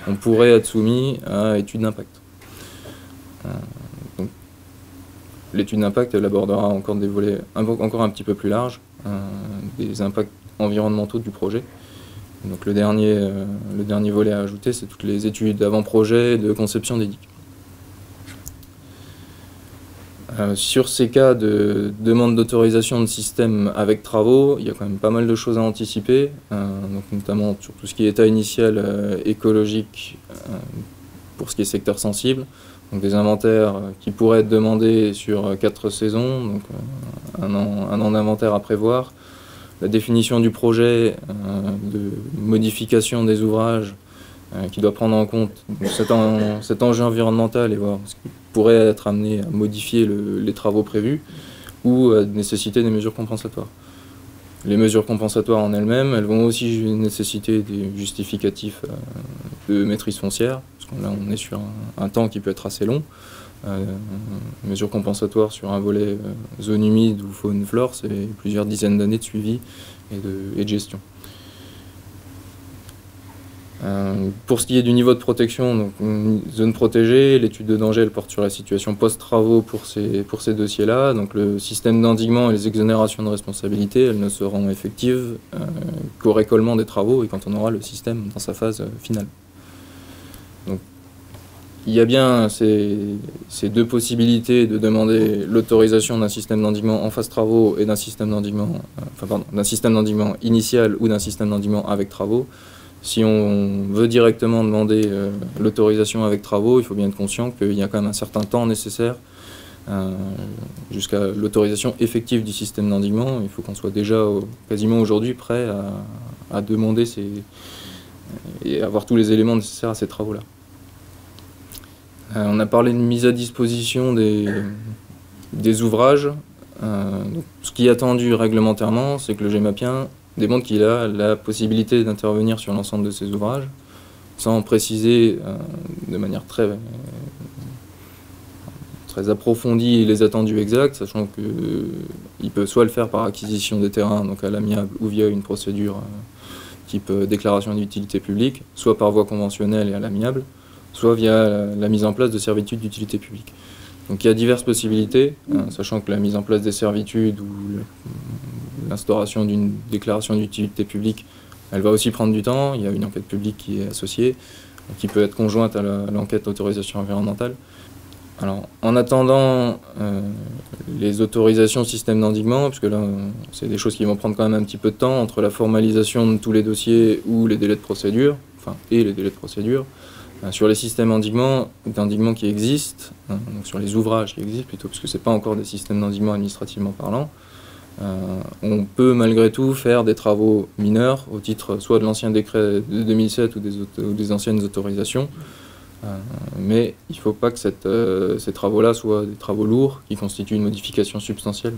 on pourrait être soumis à étude d'impact. l'étude d'impact, elle abordera encore des volets encore un petit peu plus larges, des impacts environnementaux du projet. Donc le dernier volet à ajouter, c'est toutes les études d'avant-projet et de conception des digues. Sur ces cas de demande d'autorisation de système avec travaux, il y a quand même pas mal de choses à anticiper, donc notamment sur tout ce qui est état initial écologique pour ce qui est secteur sensible, donc des inventaires qui pourraient être demandés sur 4 saisons, donc un an d'inventaire à prévoir, la définition du projet de modification des ouvrages qui doit prendre en compte cet enjeu environnemental et voir ce qui pourrait être amené à modifier les travaux prévus ou à nécessiter des mesures compensatoires. Les mesures compensatoires en elles-mêmes, elles vont aussi nécessiter des justificatifs de maîtrise foncière, parce que là on est sur un temps qui peut être assez long. Mesures compensatoires sur un volet zone humide ou faune-flore, c'est plusieurs dizaines d'années de suivi et de gestion. Pour ce qui est du niveau de protection, donc une zone protégée, l'étude de danger elle porte sur la situation post-travaux pour ces dossiers-là. Donc le système d'endiguement et les exonérations de responsabilité, elles ne seront effectives qu'au récolement des travaux et quand on aura le système dans sa phase finale. Donc, il y a bien ces deux possibilités de demander l'autorisation d'un système d'endiguement en phase travaux et d'un système d'endiguement, d'un système d'endiguement initial ou d'un système d'endiguement avec travaux. Si on veut directement demander l'autorisation avec travaux, il faut bien être conscient qu'il y a quand même un certain temps nécessaire jusqu'à l'autorisation effective du système d'endiguement. Il faut qu'on soit déjà quasiment aujourd'hui prêt à demander et avoir tous les éléments nécessaires à ces travaux-là. On a parlé de mise à disposition des ouvrages. Donc, ce qui est attendu réglementairement, c'est que le GEMAPien démontre qu'il a la possibilité d'intervenir sur l'ensemble de ces ouvrages, sans préciser de manière très approfondie les attendus exacts, sachant qu'il peut soit le faire par acquisition des terrains, donc à l'amiable, ou via une procédure type déclaration d'utilité publique, soit par voie conventionnelle et à l'amiable, soit via la mise en place de servitudes d'utilité publique. Donc il y a diverses possibilités, sachant que la mise en place des servitudes ou l'instauration d'une déclaration d'utilité publique, elle va aussi prendre du temps. Il y a une enquête publique qui est associée, qui peut être conjointe à l'enquête d'autorisation environnementale. Alors, en attendant les autorisations système d'endiguement, parce que là, c'est des choses qui vont prendre quand même un petit peu de temps entre la formalisation de tous les dossiers ou les délais de procédure, et les délais de procédure. Sur les systèmes d'endiguement qui existent, donc sur les ouvrages qui existent plutôt, parce que ce n'est pas encore des systèmes d'endiguement administrativement parlant, on peut malgré tout faire des travaux mineurs au titre soit de l'ancien décret de 2007 ou des anciennes autorisations, mais il ne faut pas que ces travaux-là soient des travaux lourds qui constituent une modification substantielle.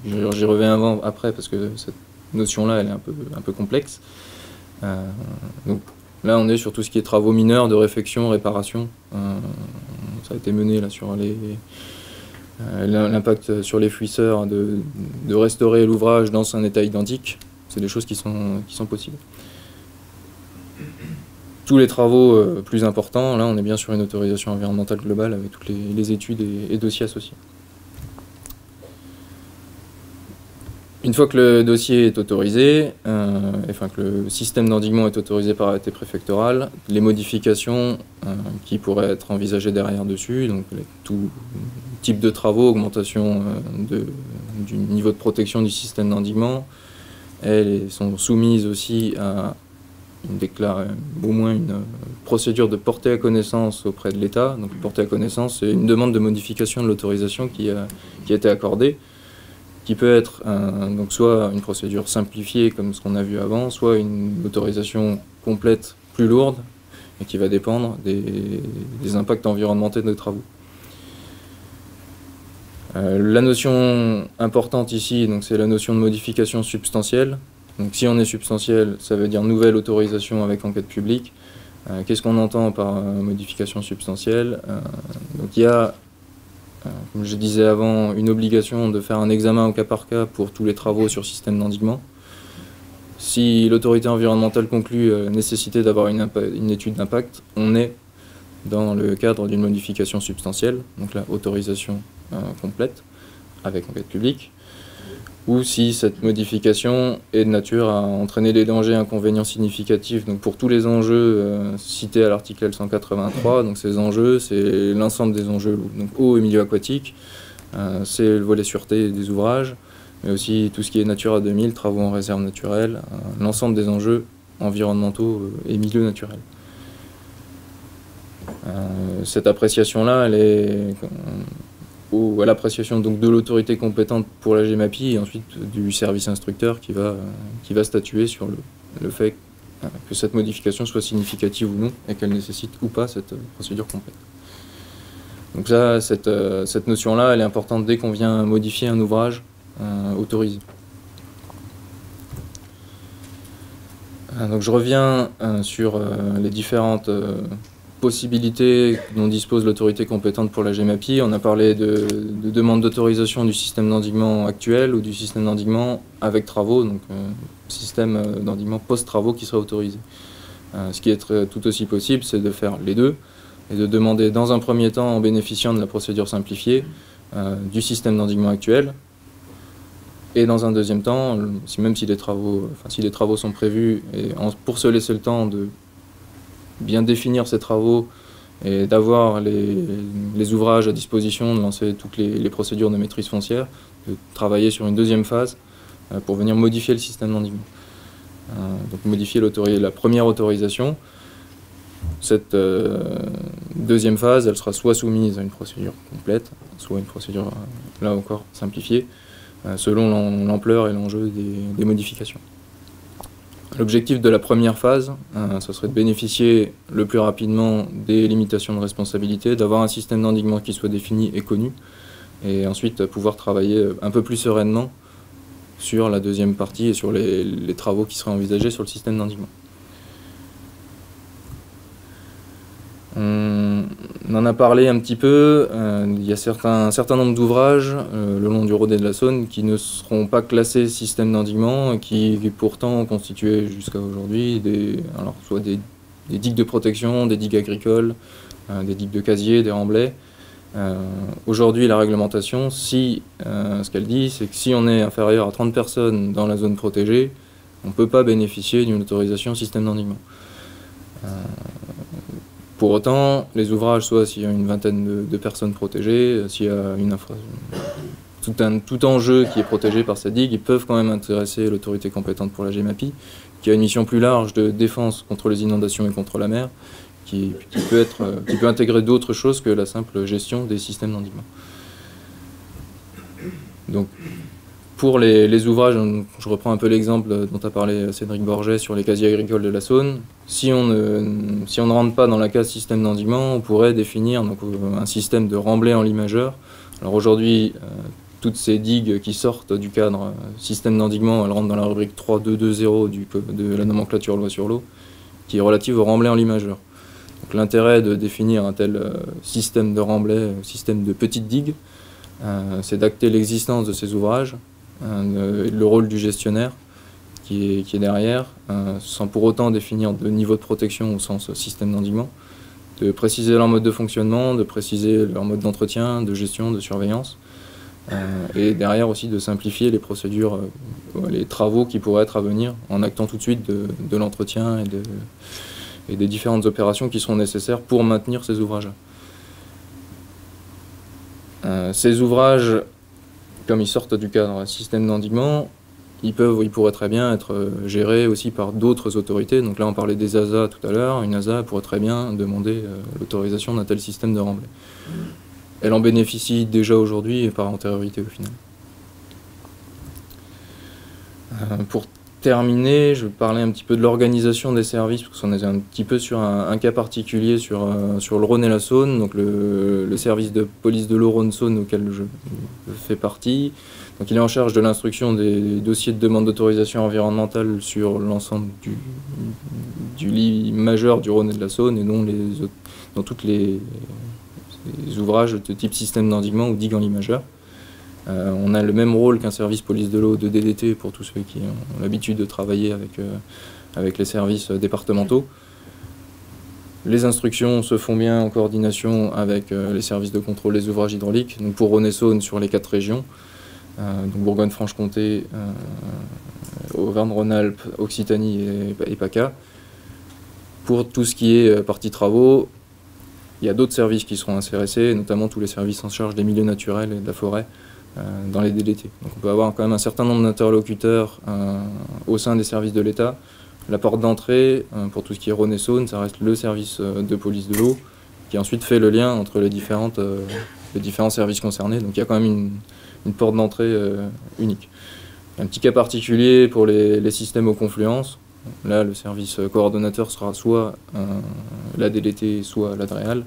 J'y reviens après parce que cette notion-là elle est un peu complexe. Donc, là, on est sur tout ce qui est travaux mineurs de réfection, réparation. Ça a été mené là, sur l'impact sur les fouisseurs de restaurer l'ouvrage dans un état identique. C'est des choses qui sont possibles. Tous les travaux plus importants, là, on est bien sur une autorisation environnementale globale avec toutes les études et dossiers associés. Une fois que le dossier est autorisé, que le système d'endiguement est autorisé par arrêté préfectoral, les modifications qui pourraient être envisagées derrière dessus, donc tout type de travaux, augmentation du niveau de protection du système d'endiguement, elles sont soumises aussi à au moins une procédure de portée à connaissance auprès de l'État. Donc portée à connaissance, c'est une demande de modification de l'autorisation qui a été accordée, qui peut être donc soit une procédure simplifiée comme ce qu'on a vu avant, soit une autorisation complète plus lourde et qui va dépendre des impacts environnementaux des travaux. La notion importante ici, c'est la notion de modification substantielle. Donc si on est substantiel, ça veut dire nouvelle autorisation avec enquête publique. Qu'est-ce qu'on entend par modification substantielle? Donc il y a, comme je disais avant, une obligation de faire un examen au cas par cas pour tous les travaux sur système d'endiguement. Si l'autorité environnementale conclut nécessité d'avoir une étude d'impact, on est dans le cadre d'une modification substantielle, donc la autorisation complète. avec enquête publique, ou si cette modification est de nature à entraîner des dangers et inconvénients significatifs. Donc pour tous les enjeux cités à l'article L183, donc ces enjeux, c'est l'ensemble des enjeux, donc eau et milieu aquatique, c'est le volet sûreté des ouvrages, mais aussi tout ce qui est Natura 2000, travaux en réserve naturelle, l'ensemble des enjeux environnementaux et milieux naturels. Cette appréciation-là, elle est à l'appréciation donc de l'autorité compétente pour la GEMAPI et ensuite du service instructeur qui va statuer sur le fait que cette modification soit significative ou non et qu'elle nécessite ou pas cette procédure complète. Donc ça, cette notion-là, elle est importante dès qu'on vient modifier un ouvrage autorisé. Donc je reviens sur les différentes possibilités dont dispose l'autorité compétente pour la GEMAPI. On a parlé de demande d'autorisation du système d'endiguement actuel ou du système d'endiguement avec travaux, donc système d'endiguement post-travaux qui serait autorisé. Ce qui est tout aussi possible, c'est de faire les deux et de demander dans un premier temps, en bénéficiant de la procédure simplifiée, du système d'endiguement actuel. Et dans un deuxième temps, même si les travaux sont prévus, et pour se laisser le temps de bien définir ces travaux et d'avoir les ouvrages à disposition, de lancer toutes les procédures de maîtrise foncière, de travailler sur une deuxième phase pour venir modifier le système d'endiguement. Donc modifier la première autorisation. Cette deuxième phase, elle sera soit soumise à une procédure complète, soit une procédure, là encore, simplifiée, selon l'ampleur et l'enjeu des modifications. L'objectif de la première phase, ce serait de bénéficier le plus rapidement des limitations de responsabilité, d'avoir un système d'endiguement qui soit défini et connu, et ensuite pouvoir travailler un peu plus sereinement sur la deuxième partie et sur les travaux qui seraient envisagés sur le système d'endiguement. On en a parlé un petit peu, il y a un certain nombre d'ouvrages le long du Rhône et de la Saône qui ne seront pas classés système d'endiguement et qui pourtant ont constitué jusqu'à aujourd'hui soit des digues de protection, des digues agricoles, des digues de casier, des remblais. Aujourd'hui, la réglementation, ce qu'elle dit, c'est que si on est inférieur à 30 personnes dans la zone protégée, on ne peut pas bénéficier d'une autorisation système d'endiguement. Pour autant, les ouvrages, soit s'il y a une vingtaine de personnes protégées, s'il y a tout enjeu qui est protégé par cette digue, ils peuvent quand même intéresser l'autorité compétente pour la GEMAPI, qui a une mission plus large de défense contre les inondations et contre la mer, qui peut intégrer d'autres choses que la simple gestion des systèmes d'endiguement. Donc, pour les ouvrages, je reprends un peu l'exemple dont a parlé Cédric Borget sur les casiers agricoles de la Saône. Si on ne rentre pas dans la case système d'endiguement, on pourrait définir donc, un système de remblai en lit majeur. Alors aujourd'hui, toutes ces digues qui sortent du cadre système d'endiguement, elles rentrent dans la rubrique 3.2.2.0 de la nomenclature loi sur l'eau, qui est relative au remblai en lit majeur. Donc l'intérêt de définir un tel système de remblai, système de petites digues, c'est d'acter l'existence de ces ouvrages, le rôle du gestionnaire qui est derrière, sans pour autant définir de niveau de protection au sens système d'endiguement, de préciser leur mode de fonctionnement, de préciser leur mode d'entretien, de gestion, de surveillance, et derrière aussi de simplifier les procédures, les travaux qui pourraient être à venir en actant tout de suite de l'entretien et des différentes opérations qui seront nécessaires pour maintenir ces ouvrages. Ces ouvrages, comme ils sortent du cadre système d'endiguement, ils pourraient très bien être gérés aussi par d'autres autorités. Donc là, on parlait des ASA tout à l'heure. Une ASA pourrait très bien demander l'autorisation d'un tel système de remblai. Elle en bénéficie déjà aujourd'hui et par antériorité au final. Pour terminer, je vais parler un petit peu de l'organisation des services, parce qu'on est un petit peu sur un cas particulier sur le Rhône et la Saône, donc le service de police de l'eau Rhône-Saône auquel je fais partie. Donc il est en charge de l'instruction des dossiers de demande d'autorisation environnementale sur l'ensemble du lit majeur du Rhône et de la Saône, et non dans tous les ouvrages de type système d'endiguement ou digue en lit majeur. On a le même rôle qu'un service police de l'eau de DDT pour tous ceux qui ont l'habitude de travailler avec les services départementaux. Les instructions se font bien en coordination avec les services de contrôle des ouvrages hydrauliques. Donc pour Rhône-et-Saône sur les 4 régions, donc Bourgogne-Franche-Comté, Auvergne-Rhône-Alpes, Occitanie et PACA. Pour tout ce qui est partie travaux, il y a d'autres services qui seront intéressés, notamment tous les services en charge des milieux naturels et de la forêt dans les DDT. Donc on peut avoir quand même un certain nombre d'interlocuteurs au sein des services de l'État. La porte d'entrée, pour tout ce qui est Rhône-et-Saône, ça reste le service de police de l'eau, qui ensuite fait le lien entre les différents services concernés. Donc il y a quand même une porte d'entrée unique. Un petit cas particulier pour les systèmes aux confluences. Là, le service coordonnateur sera soit la DDT, soit l'ADREAL.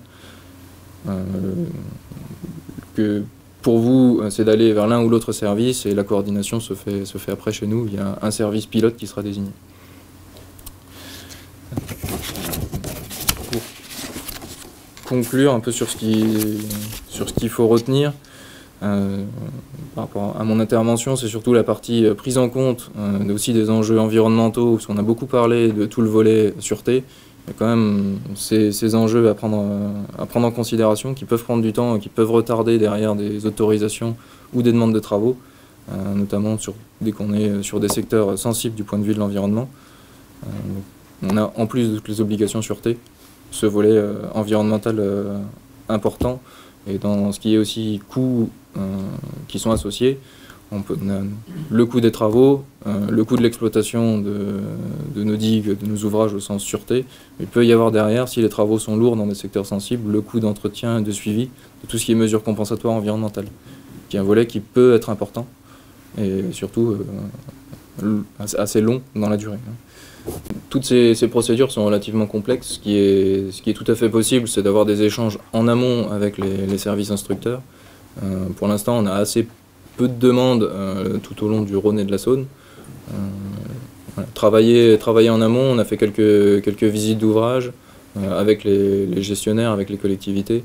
Que pour vous, c'est d'aller vers l'un ou l'autre service et la coordination se fait après chez nous. Il y a un service pilote qui sera désigné. Pour conclure un peu sur ce qu'il faut retenir, par rapport à mon intervention, c'est surtout la partie prise en compte aussi des enjeux environnementaux, parce qu'on a beaucoup parlé de tout le volet sûreté. Il y a quand même ces enjeux à prendre en considération, qui peuvent prendre du temps et qui peuvent retarder derrière des autorisations ou des demandes de travaux, notamment dès qu'on est sur des secteurs sensibles du point de vue de l'environnement. On a, en plus de toutes les obligations sûreté, ce volet environnemental important. Et dans ce qui est aussi coûts qui sont associés, on a le coût des travaux, le coût de l'exploitation de nos digues, de nos ouvrages au sens sûreté. Il peut y avoir derrière, si les travaux sont lourds dans des secteurs sensibles, le coût d'entretien et de suivi de tout ce qui est mesures compensatoires environnementales, qui est un volet qui peut être important et surtout assez long dans la durée. Toutes ces procédures sont relativement complexes. Ce qui est tout à fait possible, c'est d'avoir des échanges en amont avec les services instructeurs. Pour l'instant, on a assez peu de demandes tout au long du Rhône et de la Saône. Voilà. Travailler en amont, on a fait quelques visites d'ouvrage avec les gestionnaires, avec les collectivités.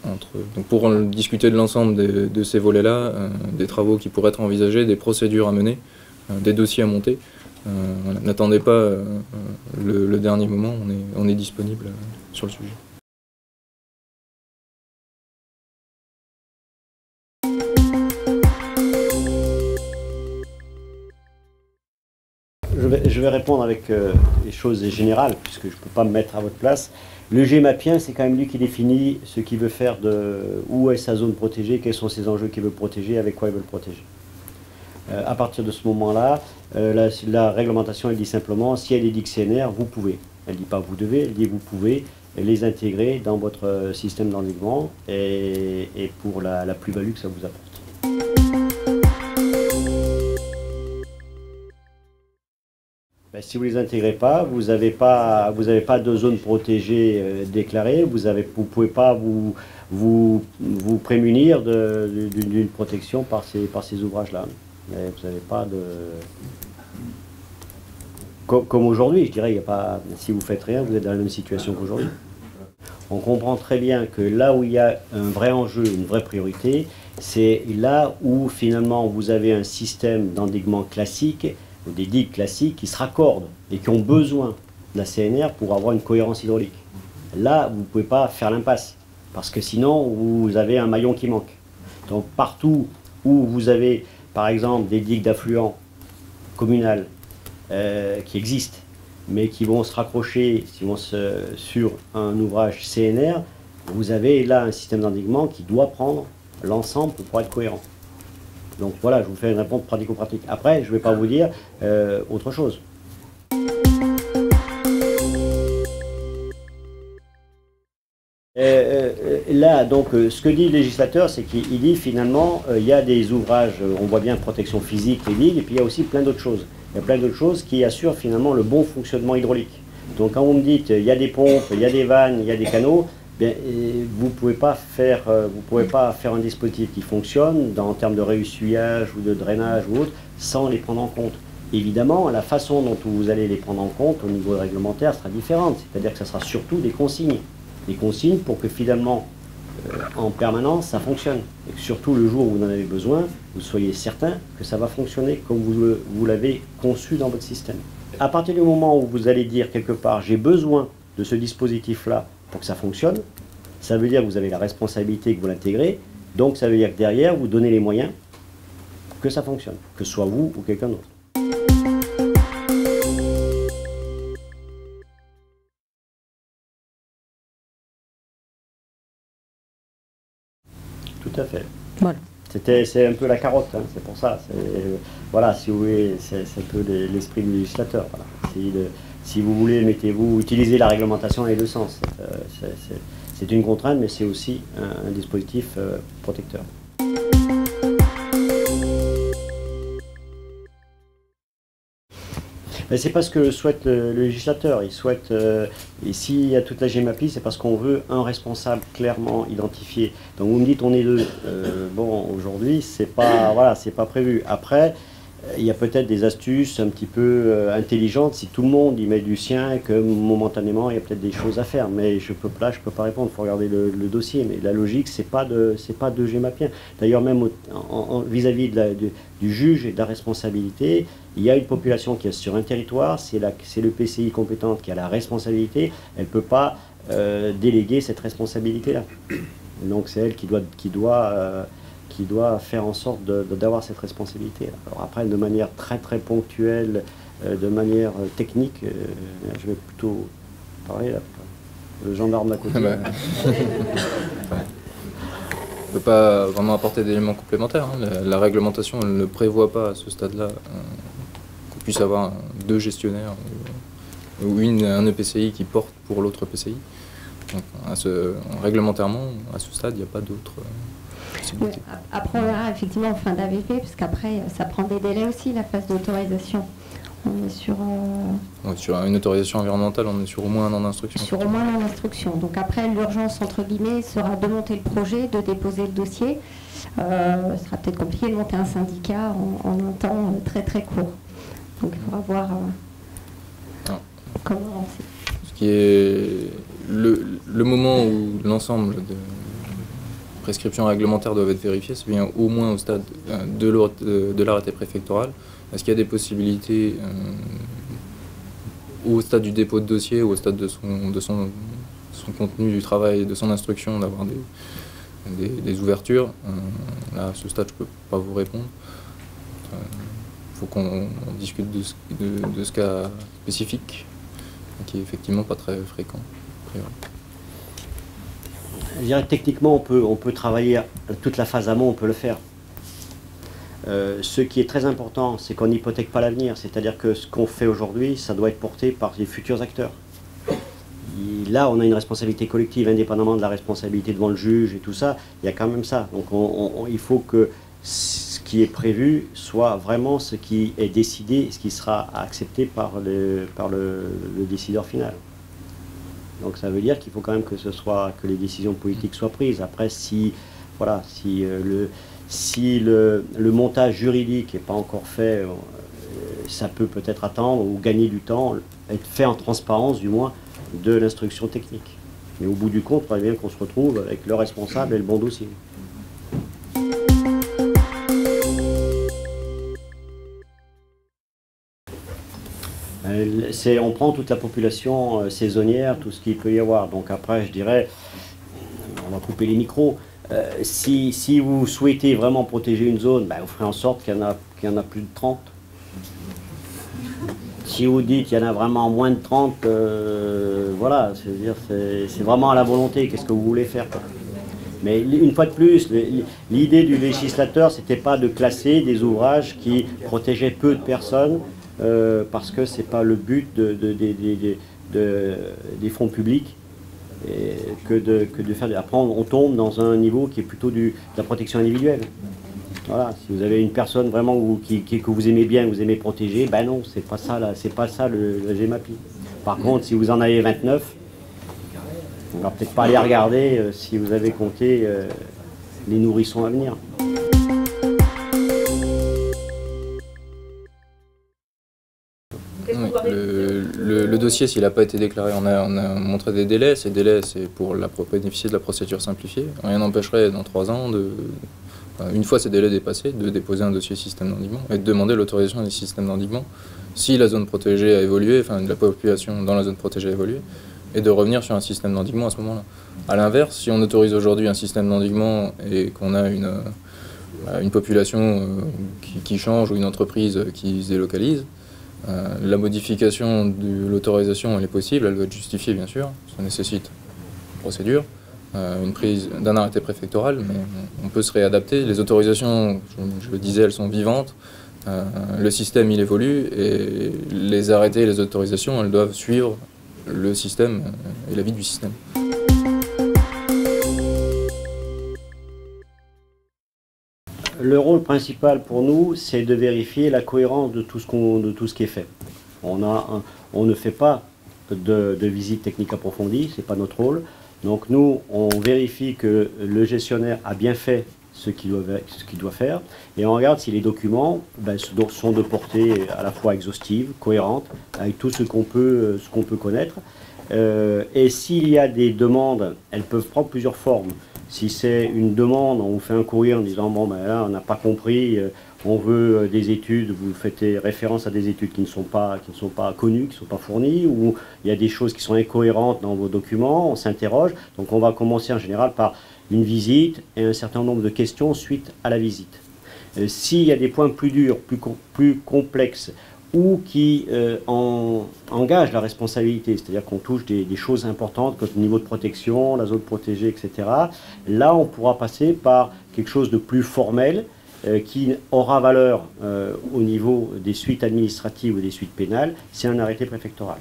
Donc pour discuter de l'ensemble de ces volets-là, des travaux qui pourraient être envisagés, des procédures à mener, des dossiers à monter. Voilà. N'attendez pas le dernier moment, on est disponible sur le sujet. Je vais répondre avec les choses générales, puisque je ne peux pas me mettre à votre place. Le GEMAPien, c'est quand même lui qui définit ce qu'il veut faire, où est sa zone protégée, quels sont ses enjeux qu'il veut protéger, avec quoi il veut le protéger. À partir de ce moment-là, la réglementation, elle dit simplement, si elle est digues CNR, vous pouvez. Elle ne dit pas vous devez, elle dit vous pouvez les intégrer dans votre système d'endiguement et pour la plus-value que ça vous apporte. Ben, si vous ne les intégrez pas, vous n'avez pas de zone protégée déclarée, vous ne pouvez pas vous prémunir d'une protection par ces ouvrages-là. Vous n'avez pas de... Comme aujourd'hui, je dirais, il y a pas... si vous ne faites rien, vous êtes dans la même situation qu'aujourd'hui. On comprend très bien que là où il y a un vrai enjeu, une vraie priorité, c'est là où finalement vous avez un système d'endiguement classique, ou des digues classiques qui se raccordent et qui ont besoin de la CNR pour avoir une cohérence hydraulique. Là, vous ne pouvez pas faire l'impasse, parce que sinon vous avez un maillon qui manque. Donc partout où vous avez par exemple des digues d'affluent communales qui existent, mais qui vont se raccrocher sur un ouvrage CNR, vous avez là un système d'endiguement qui doit prendre l'ensemble pour pouvoir être cohérent. Donc voilà, je vous fais une réponse pratico-pratique. Après, je ne vais pas vous dire autre chose. Là, donc, ce que dit le législateur, c'est qu'il dit finalement, il y a des ouvrages, on voit bien protection physique, les digues, et puis il y a aussi plein d'autres choses. Il y a plein d'autres choses qui assurent finalement le bon fonctionnement hydraulique. Donc quand vous me dites, il y a des pompes, il y a des vannes, il y a des canaux, bien, vous ne pouvez pas faire un dispositif qui fonctionne en termes de réessuyage ou de drainage ou autre, sans les prendre en compte. Évidemment, la façon dont vous allez les prendre en compte au niveau réglementaire sera différente, c'est-à-dire que ce sera surtout des consignes. Des consignes pour que finalement, en permanence, ça fonctionne. Et que surtout le jour où vous en avez besoin, vous soyez certain que ça va fonctionner comme vous l'avez conçu dans votre système. À partir du moment où vous allez dire quelque part, j'ai besoin de ce dispositif-là pour que ça fonctionne, ça veut dire que vous avez la responsabilité que vous l'intégrez, donc ça veut dire que derrière, vous donnez les moyens pour que ça fonctionne, que ce soit vous ou quelqu'un d'autre. Tout à fait. Voilà. C'est un peu la carotte, hein, c'est pour ça. Voilà, si vous voulez, c'est un peu l'esprit du législateur. Voilà. Si vous voulez, mettez-vous, utilisez la réglementation dans les deux sens. C'est une contrainte, mais c'est aussi un dispositif protecteur. C'est pas ce que souhaite le législateur. Il souhaite, et s'il y a toute la GEMAPI, c'est parce qu'on veut un responsable clairement identifié. Donc vous me dites on est deux. Bon, aujourd'hui, c'est pas, voilà, c'est pas prévu. Après, il y a peut-être des astuces un petit peu intelligentes si tout le monde y met du sien et que momentanément il y a peut-être des choses à faire. Mais je peux pas répondre. Il faut regarder le dossier. Mais la logique, c'est pas de GEMAPien. D'ailleurs, même vis-à-vis du juge et de la responsabilité, il y a une population qui est sur un territoire. C'est le PCI compétente qui a la responsabilité. Elle ne peut pas déléguer cette responsabilité-là. Donc c'est elle qui doit faire en sorte d'avoir cette responsabilité. Alors après, de manière très très ponctuelle, de manière technique, je vais plutôt parler là, le gendarme d'à côté. On ne peut pas vraiment apporter d'éléments complémentaires. Hein. La réglementation elle ne prévoit pas à ce stade-là qu'on puisse avoir deux gestionnaires ou un EPCI qui porte pour l'autre EPCI. Donc, réglementairement, à ce stade, il n'y a pas d'autre. Oui, après, on verra effectivement en fin d'AVP, parce qu'après, ça prend des délais aussi, la phase d'autorisation. On est sur... sur une autorisation environnementale, on est sur au moins un an d'instruction. Sur au moins un an d'instruction. Donc après, l'urgence, entre guillemets, sera de monter le projet, de déposer le dossier. Ce sera peut-être compliqué de monter un syndicat en un temps très très court. Donc il faudra voir comment avancer. Ce qui est le moment où l'ensemble de prescriptions réglementaires doivent être vérifiées, c'est bien au moins au stade de l'arrêté préfectoral. Est-ce qu'il y a des possibilités au stade du dépôt de dossier ou au stade de son contenu du travail, de son instruction, d'avoir des ouvertures? Là, à ce stade, je ne peux pas vous répondre. Il faut qu'on discute de ce cas spécifique, qui est effectivement pas très fréquent. Je dirais que techniquement, on peut travailler toute la phase amont, on peut le faire. Ce qui est très important, c'est qu'on n'hypothèque pas l'avenir. C'est-à-dire que ce qu'on fait aujourd'hui, ça doit être porté par les futurs acteurs. Là, on a une responsabilité collective, indépendamment de la responsabilité devant le juge et tout ça. Il y a quand même ça. Donc il faut que ce qui est prévu soit vraiment ce qui est décidé, ce qui sera accepté par le décideur final. Donc ça veut dire qu'il faut quand même que les décisions politiques soient prises. Après, si le montage juridique n'est pas encore fait, ça peut peut-être attendre ou gagner du temps, être fait en transparence du moins de l'instruction technique. Mais au bout du compte, il faudrait bien qu'on se retrouve avec le responsable et le bon dossier. On prend toute la population saisonnière, tout ce qu'il peut y avoir. Donc après, je dirais, on va couper les micros. Si vous souhaitez vraiment protéger une zone, vous ferez en sorte qu'il y en a plus de 30. Si vous dites qu'il y en a vraiment moins de 30, voilà, c'est vraiment à la volonté, qu'est-ce que vous voulez faire, quoi. Mais une fois de plus, l'idée du législateur, c'était pas de classer des ouvrages qui protégeaient peu de personnes, parce que c'est pas le but des fonds publics, que de faire. Après, on tombe dans un niveau qui est plutôt de la protection individuelle. Voilà, si vous avez une personne vraiment que vous aimez bien, que vous aimez protéger, non, c'est pas ça la GEMAPI. Par contre, si vous en avez 29, on va peut-être pas aller regarder si vous avez compté les nourrissons à venir. Oui, le dossier, s'il n'a pas été déclaré, on a montré des délais. Ces délais, c'est pour bénéficier de la procédure simplifiée. Rien n'empêcherait dans 3 ans, une fois ces délais dépassés, de déposer un dossier système d'endiguement et de demander l'autorisation des systèmes d'endiguement si la zone protégée a évolué, enfin la population dans la zone protégée a évolué, et de revenir sur un système d'endiguement à ce moment-là. A l'inverse, si on autorise aujourd'hui un système d'endiguement et qu'on a une population qui change ou une entreprise qui se délocalise, la modification de l'autorisation elle est possible, elle doit être justifiée bien sûr, ça nécessite une procédure, une prise d'un arrêté préfectoral, mais on peut se réadapter. Les autorisations, je le disais, elles sont vivantes, le système il évolue et les arrêtés et les autorisations elles doivent suivre le système et la vie du système. Le rôle principal pour nous, c'est de vérifier la cohérence de tout ce qui est fait. On ne fait pas de visite technique approfondie, ce n'est pas notre rôle. Donc nous, on vérifie que le gestionnaire a bien fait ce qu'il doit faire et on regarde si les documents sont de portée à la fois exhaustive, cohérente, avec tout ce qu'on peut connaître. Et s'il y a des demandes, elles peuvent prendre plusieurs formes. Si c'est une demande, on vous fait un courrier en disant bon ben là on n'a pas compris, on veut des études, vous faites référence à des études qui ne sont pas connues, qui ne sont pas fournies, ou il y a des choses qui sont incohérentes dans vos documents, on s'interroge. Donc on va commencer en général par une visite et un certain nombre de questions suite à la visite. S'il y a des points plus durs, plus complexes, ou qui engagent la responsabilité, c'est-à-dire qu'on touche des choses importantes comme le niveau de protection, la zone protégée, etc. Là, on pourra passer par quelque chose de plus formel qui aura valeur au niveau des suites administratives ou des suites pénales, c'est un arrêté préfectoral.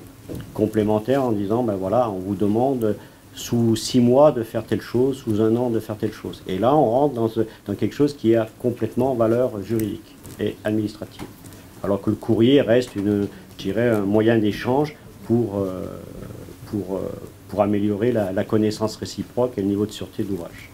Complémentaire en disant, ben voilà, on vous demande sous 6 mois de faire telle chose, sous 1 an de faire telle chose. Et là, on rentre dans quelque chose qui a complètement valeur juridique et administrative. Alors que le courrier reste, un moyen d'échange pour améliorer la connaissance réciproque et le niveau de sûreté d'ouvrage.